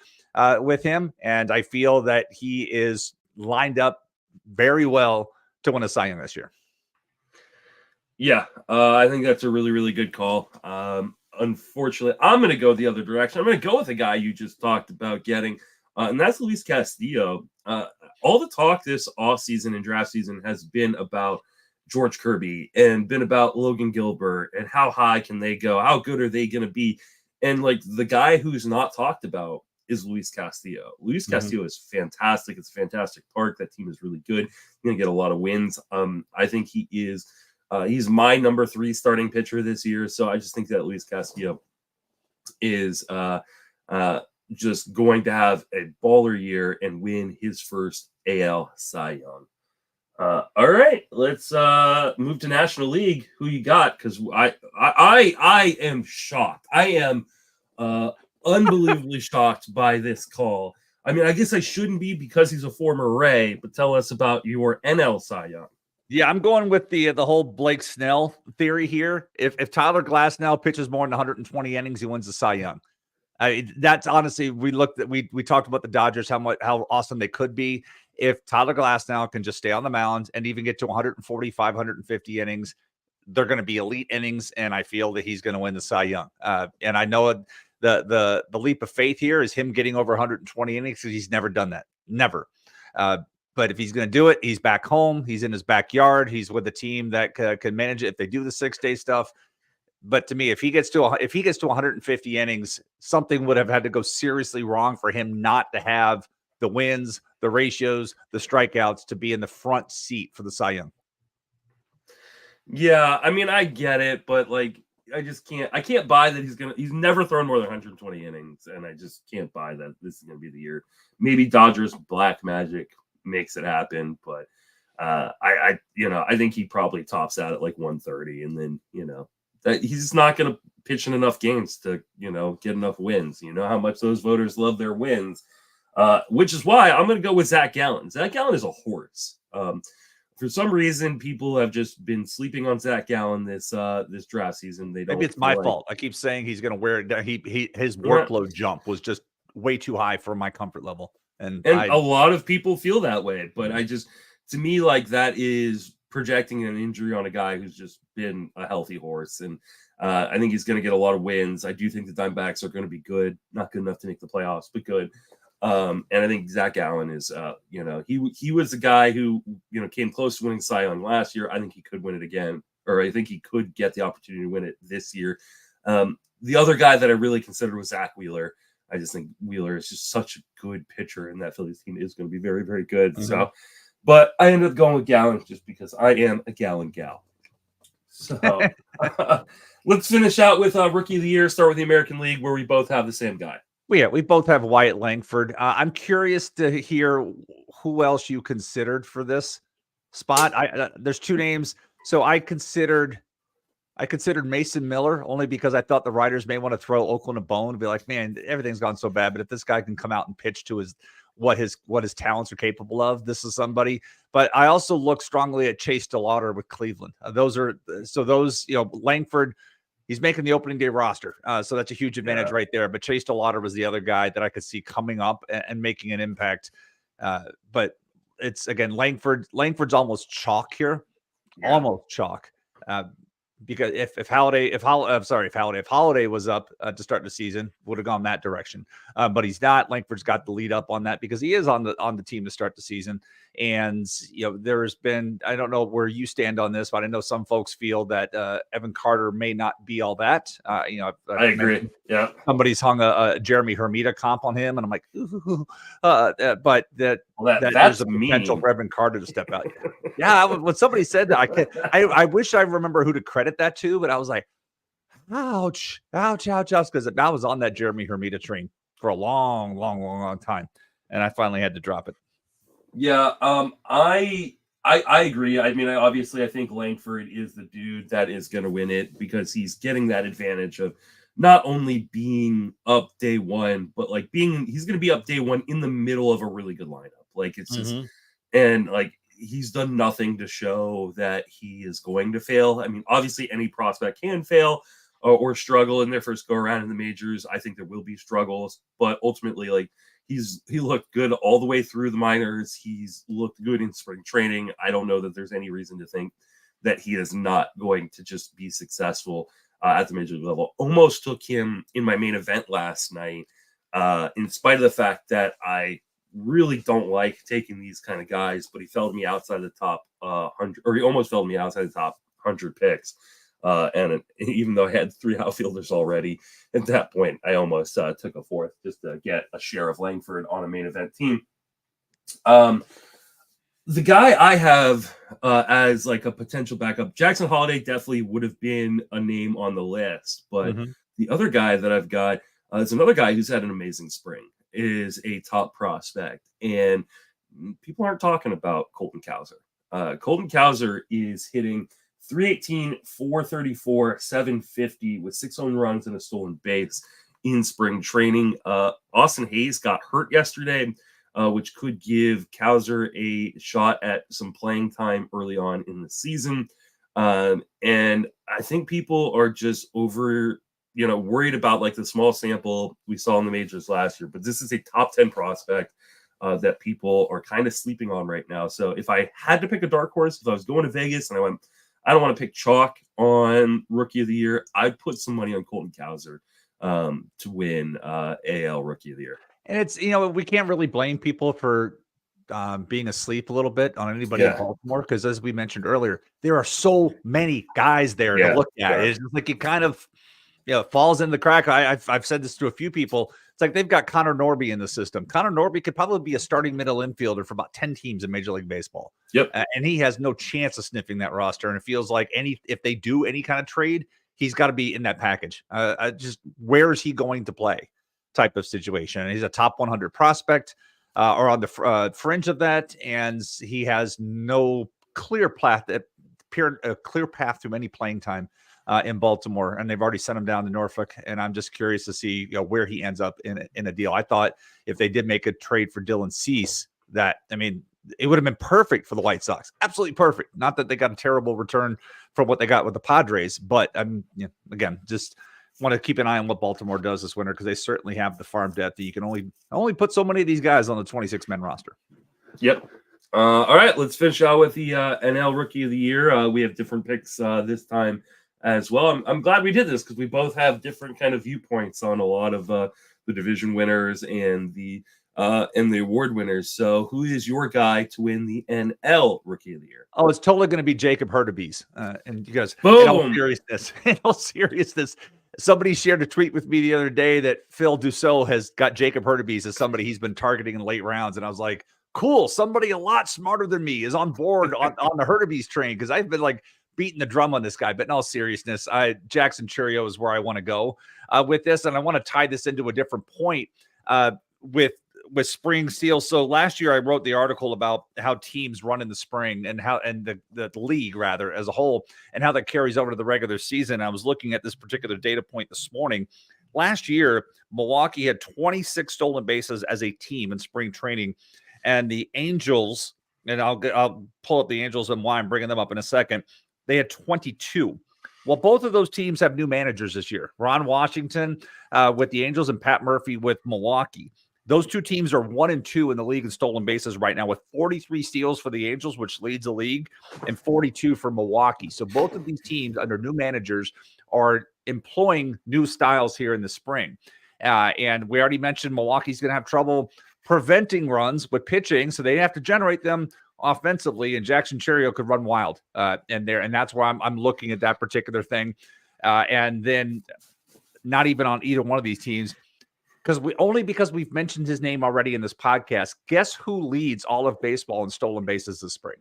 with him. And I feel that he is lined up very well to win a Cy Young this year. Yeah, I think that's a really, really good call. Unfortunately, I'm going to go the other direction. I'm going to go with a guy you just talked about getting, and that's Luis Castillo. All the talk this offseason and draft season has been about George Kirby and been about Logan Gilbert and how high can they go? How good are they going to be? And like the guy who's not talked about is Luis Castillo. Luis Castillo is fantastic. It's a fantastic park. That team is really good. Going to get a lot of wins. I think he is. He's my number 3 starting pitcher this year. So I just think that Luis Castillo is just going to have a baller year and win his first AL Cy Young. All right, let's move to National League. Who you got? Because I am shocked. I am unbelievably shocked by this call. I mean, I guess I shouldn't be because he's a former Ray, but tell us about your NL Cy Young. Yeah, I'm going with the whole Blake Snell theory here. If Tyler Glasnow pitches more than 120 innings, he wins the Cy Young. That's honestly, we talked about the Dodgers, how awesome they could be if Tyler Glasnow can just stay on the mound and even get to 145, 150 innings. They're going to be elite innings, and I feel that he's going to win the Cy Young. And I know the leap of faith here is him getting over 120 innings because he's never done that, never. But if he's going to do it, he's back home. He's in his backyard. He's with a team that can manage it if they do the 6-day stuff. But to me, if he gets to 150 innings, something would have had to go seriously wrong for him not to have the wins, the ratios, the strikeouts to be in the front seat for the Cy Young. Yeah, I mean, I get it, but like, I can't buy that he's never thrown more than 120 innings, and I just can't buy that this is going to be the year. Maybe Dodgers black magic makes it happen, but I think he probably tops out at like 130, and then that he's not going to pitch in enough games to get enough wins. You know how much those voters love their wins, which is why I'm going to go with Zach Gallen. Zach Gallen is a horse. For some reason, people have just been sleeping on Zach Gallen this draft season. Maybe it's my fault. I keep saying he's going to wear it down. His workload jump was just way too high for my comfort level. And a lot of people feel that way, but to me, like, that is projecting an injury on a guy who's just been a healthy horse. And I think he's going to get a lot of wins. I do think the Diamondbacks are going to be good, not good enough to make the playoffs, but good. And I think Zach Gallen is, he was the guy who, came close to winning Cy Young last year. I think he could win it again, or I think he could get the opportunity to win it this year. The other guy that I really considered was Zach Wheeler. I just think Wheeler is just such a good pitcher, and that Phillies team is going to be very, very good. Mm-hmm. So, but I ended up going with Gallen just because I am a Gallen gal. So let's finish out with Rookie of the Year. Start with the American League, where we both have the same guy. Well, yeah, we both have Wyatt Langford. I'm curious to hear who else you considered for this spot. There's 2 names. So I considered Mason Miller only because I thought the writers may want to throw Oakland a bone and be like, man, everything's gone so bad, but if this guy can come out and pitch to what his talents are capable of, this is somebody. But I also look strongly at Chase DeLauter with Cleveland. Langford, he's making the opening day roster. So that's a huge advantage right there. But Chase DeLauter was the other guy that I could see coming up and making an impact. But it's, again, Langford's almost chalk here. Yeah. Almost chalk. Because if Holliday was up to start the season, would have gone that direction. But he's not. Langford's got the lead up on that because he is on the team to start the season. And there's been, I don't know where you stand on this, but I know some folks feel that Evan Carter may not be all that. I agree. Yeah, somebody's hung a Jeremy Hermita comp on him, and I'm like, but there's a potential for Evan Carter to step out. Yeah, when somebody said that, I wish I remember who to credit that to, but I was like, ouch, because I was on that Jeremy Hermita train for a long time, and I finally had to drop it. Yeah, I agree. I mean, I think Langford is the dude that is going to win it because he's getting that advantage of not only being up day one, but like he's going to be up day one in the middle of a really good lineup. Like it's just, and like he's done nothing to show that he is going to fail. I mean, obviously any prospect can fail or struggle in their first go around in the majors. I think there will be struggles, but ultimately, like he looked good all the way through the minors. He's looked good in spring training. I don't know that there's any reason to think that he is not going to just be successful at the major league level. Almost took him in my main event last night, in spite of the fact that I really don't like taking these kind of guys, but he felled me outside the top 100, or he almost felled me outside the top 100 picks. Even though I had 3 outfielders already at that point, I almost took a fourth just to get a share of Langford on a main event team. The guy I have as like a potential backup, Jackson Holliday, definitely would have been a name on the list. But the other guy that I've got is another guy who's had an amazing spring, is a top prospect. And people aren't talking about Colton Cowser. Colton Cowser is hitting 318, 434, 750 with 6 home runs and a stolen base in spring training. Austin Hayes got hurt yesterday, which could give Cowser a shot at some playing time early on in the season. And I think people are just worried about like the small sample we saw in the majors last year. But this is a top 10 prospect that people are kind of sleeping on right now. So if I had to pick a dark horse, if I was going to Vegas and I don't want to pick chalk on Rookie of the Year, I'd put some money on Colton Cowser to win AL Rookie of the Year. And it's, we can't really blame people for being asleep a little bit on anybody in Baltimore, because as we mentioned earlier, there are so many guys there to look at. It's just like it kind of falls in the crack. I've said this to a few people. It's like they've got Connor Norby in the system. Connor Norby could probably be a starting middle infielder for about 10 teams in Major League Baseball. Yep. And he has no chance of sniffing that roster. And it feels like if they do any kind of trade, he's got to be in that package. Just where is he going to play type of situation? And he's a top 100 prospect or on the fringe of that. And he has no clear path to any playing time in Baltimore, and they've already sent him down to Norfolk. And I'm just curious to see where he ends up in a deal. I thought if they did make a trade for Dylan Cease, it would have been perfect for the White Sox. Absolutely perfect. Not that they got a terrible return from what they got with the Padres, but again, just want to keep an eye on what Baltimore does this winter, because they certainly have the farm depth that you can only put so many of these guys on the 26-man roster. Yep. All right, let's finish out with the NL Rookie of the Year. We have different picks this time as well. I'm glad we did this, because we both have different kind of viewpoints on a lot of the division winners and the award winners. So who is your guy to win the NL Rookie of the Year? Oh, it's totally going to be Jacob Hurtubise. And you guys, boom. In all seriousness, somebody shared a tweet with me the other day that Phil Dussault has got Jacob Hurtubise as somebody he's been targeting in late rounds. And I was like, cool. Somebody a lot smarter than me is on board on the Hurtubise train, because I've been like beating the drum on this guy. But in all seriousness, Jackson Churio is where I want to go with this. And I want to tie this into a different point with spring steals. So last year I wrote the article about how teams run in the spring and the league rather as a whole, and how that carries over to the regular season. I was looking at this particular data point this morning. Last year, Milwaukee had 26 stolen bases as a team in spring training, and the Angels, and I'll pull up the Angels and why I'm bringing them up in a second, they had 22. Well, both of those teams have new managers this year. Ron Washington with the Angels and Pat Murphy with Milwaukee. Those two teams are 1 and 2 in the league in stolen bases right now, with 43 steals for the Angels, which leads the league, and 42 for Milwaukee. So both of these teams under new managers are employing new styles here in the spring. And we already mentioned Milwaukee's going to have trouble preventing runs with pitching, so they have to generate them offensively, and Jackson Churio could run wild and that's why I'm looking at that particular thing. And then not even on either one of these teams, because we've mentioned his name already in this podcast. Guess who leads all of baseball in stolen bases this spring?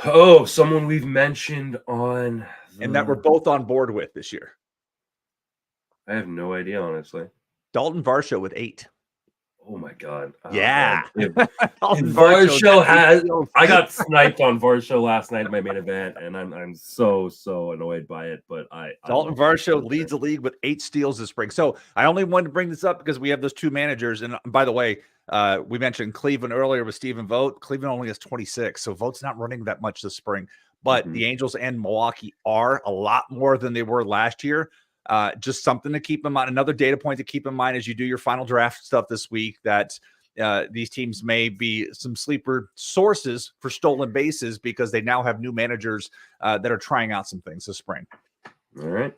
Oh, someone we've mentioned on and that we're both on board with this year. I have no idea, honestly. Dalton Varsho with 8. Oh my God. Oh Yeah. man. If Dalton Varsho got 8 has, steals. I got sniped on Varsho last night in my main event, and I'm so annoyed by it. But I Dalton love this Varsho over leads the league with 8 steals this spring. So I only wanted to bring this up because we have those two managers. And by the way, we mentioned Cleveland earlier with Stephen Vogt. Cleveland only has 26, so Vogt's not running that much this spring. there. But the Angels and Milwaukee are a lot more than they were last year. Just something to keep in mind. Another data point to keep in mind as you do your final draft stuff this week, that these teams may be some sleeper sources for stolen bases because they now have new managers that are trying out some things this spring. All right.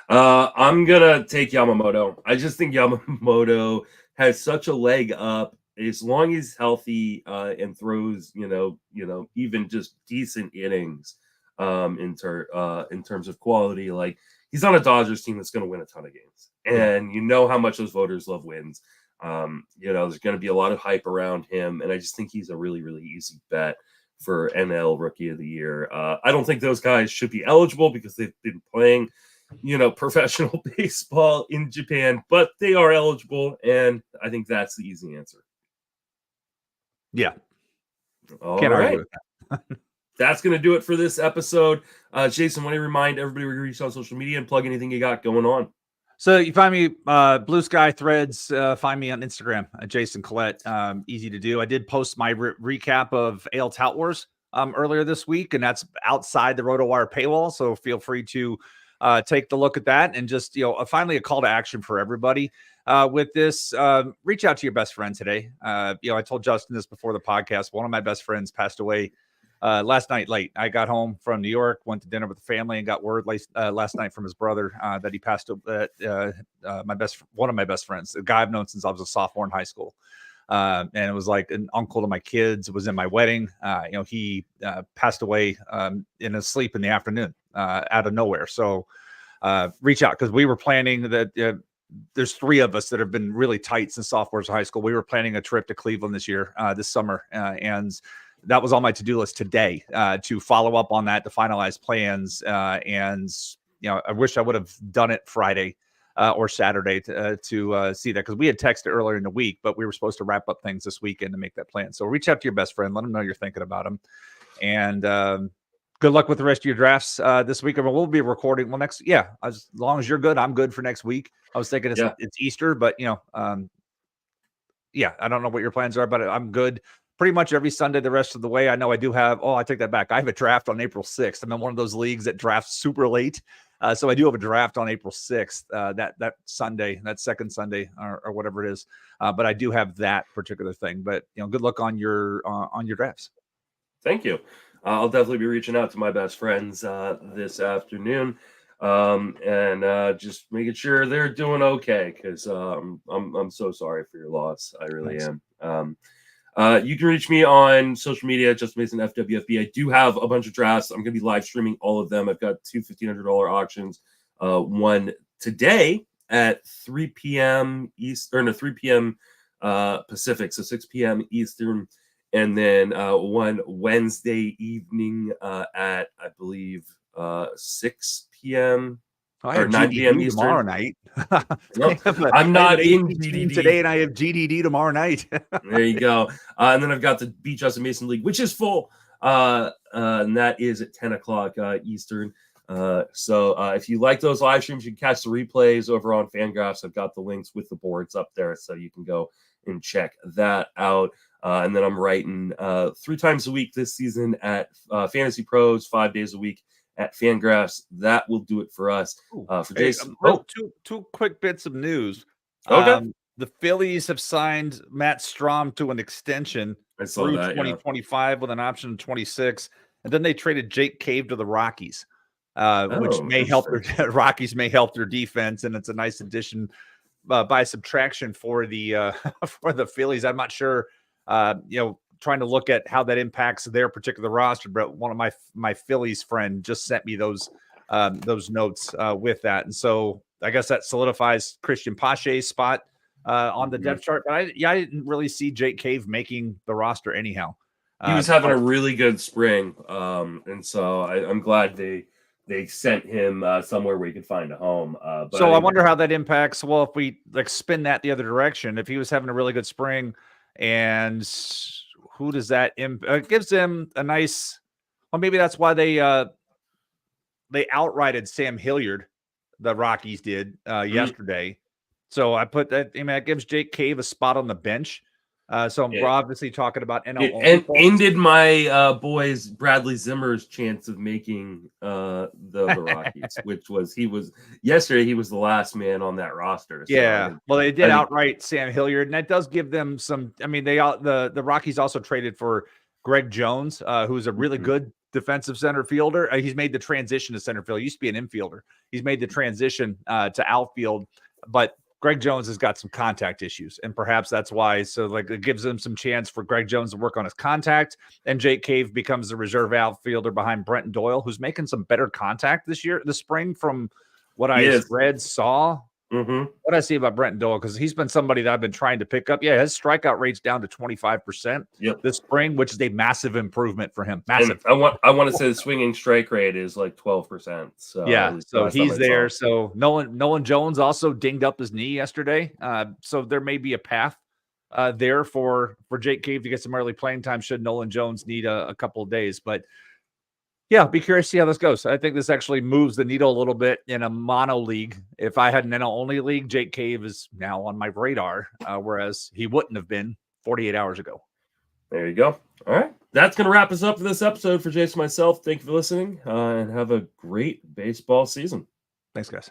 I'm gonna take Yamamoto. I just think Yamamoto has such a leg up as long as he's healthy and throws, even just decent innings in terms of quality. Like, he's on a Dodgers team that's going to win a ton of games, and you know how much those voters love wins. There's going to be a lot of hype around him, and I just think he's a really, really easy bet for NL Rookie of the Year. I don't think those guys should be eligible because they've been playing, professional baseball in Japan, but they are eligible, and I think that's the easy answer. Yeah. All right. That's going to do it for this episode. Jason, want to remind everybody where you reach on social media and plug anything you got going on? So you find me Blue Sky Threads. Find me on Instagram, Jason Collette. Easy to do. I did post my recap of AL Tout Wars earlier this week, and that's outside the RotoWire paywall. So feel free to take the look at that, and just finally a call to action for everybody with this. Reach out to your best friend today. I told Justin this before the podcast. One of my best friends passed away last night late. I got home from New York, went to dinner with the family, and got word last night from his brother that he passed. One of my best friends, a guy I've known since I was a sophomore in high school, and it was like an uncle to my kids. It was in my wedding. He passed away in his sleep in the afternoon out of nowhere. So reach out, because we were planning that. There's 3 of us that have been really tight since sophomores in high school. We were planning a trip to Cleveland this summer, and that was on my to-do list today to follow up on that, to finalize plans. And I wish I would have done it Friday or Saturday to see that, because we had texted earlier in the week, but we were supposed to wrap up things this weekend to make that plan. So reach out to your best friend, let them know you're thinking about them, and good luck with the rest of your drafts this week. And we'll be recording as long as you're good, I'm good for next week. I was thinking it's Easter, but I don't know what your plans are, but I'm good pretty much every Sunday the rest of the way. I know I do have, I take that back. I have a draft on April 6th. I'm in one of those leagues that drafts super late. So I do have a draft on April 6th, that Sunday, that second Sunday or whatever it is. But I do have that particular thing. But, good luck on your drafts. Thank you. I'll definitely be reaching out to my best friends this afternoon, and just making sure they're doing okay, because I'm so sorry for your loss. I really am. You can reach me on social media, just Mason FWFB. I do have a bunch of drafts. I'm going to be live streaming all of them. I've got 2 $1,500 auctions. One today at 3 p.m. Eastern, or 3 p.m. Pacific, so 6 p.m. Eastern. And then one Wednesday evening at, I believe, 6 p.m. or 9 p.m. Eastern. Tomorrow night. Nope, I'm not in GDD today, and I have GDD tomorrow night. There you go. And then I've got the Beat Justin Mason League, which is full, and that is at 10 o'clock Eastern. So if you like those live streams, you can catch the replays over on Fangraphs. I've got the links with the boards up there, so you can go and check that out. And then I'm writing 3 times a week this season at Fantasy Pros, 5 days a week at Fangraphs. That will do it for us. For Jason, two quick bits of news. Okay. The Phillies have signed Matt Strom to an extension through 2025 with an option of 26, and then they traded Jake Cave to the Rockies, which may help their Rockies may help their defense, and it's a nice addition by subtraction for the for the Phillies. I'm not sure. Trying to look at how that impacts their particular roster, but one of my Phillies friend just sent me those notes with that, and so I guess that solidifies Christian Pache's spot on the depth chart. But I didn't really see Jake Cave making the roster anyhow. He was having a really good spring, and so I'm glad they they sent him somewhere where he could find a home. But So I wonder how that impacts. Well, if we like spin that the other direction, if he was having a really good spring, and who does that it gives him a nice. Well, maybe that's why they outrighted Sam Hilliard. The Rockies did yesterday. So I put that. I mean, that gives Jake Cave a spot on the bench. So we're obviously talking about NL it ended my boys Bradley Zimmer's chance of making the Rockies, which was yesterday. He was the last man on that roster. So yeah, well, they did outright Sam Hilliard, and that does give them some. I mean, the Rockies also traded for Greg Jones, who's a really good defensive center fielder. He's made the transition to center field. He used to be an infielder. He's made the transition to outfield, but Greg Jones has got some contact issues, and perhaps that's why. So, like, it gives them some chance for Greg Jones to work on his contact, and Jake Cave becomes the reserve outfielder behind Brenton Doyle, who's making some better contact this spring from what I saw. What I see about Brenton Doyle, because he's been somebody that I've been trying to pick up. Yeah, his strikeout rate's down to 25% this spring, which is a massive improvement for him. Massive. And I want to say the swinging strike rate is like 12%. So yeah, so he's there. So Nolan Jones also dinged up his knee yesterday. So there may be a path there for Jake Cave to get some early playing time should Nolan Jones need a couple of days. But yeah, be curious to see how this goes. I think this actually moves the needle a little bit in a mono league. If I had an NL only league, Jake Cave is now on my radar, whereas he wouldn't have been 48 hours ago. There you go. All right. That's going to wrap us up for this episode. For Jason and myself, thank you for listening, and have a great baseball season. Thanks, guys.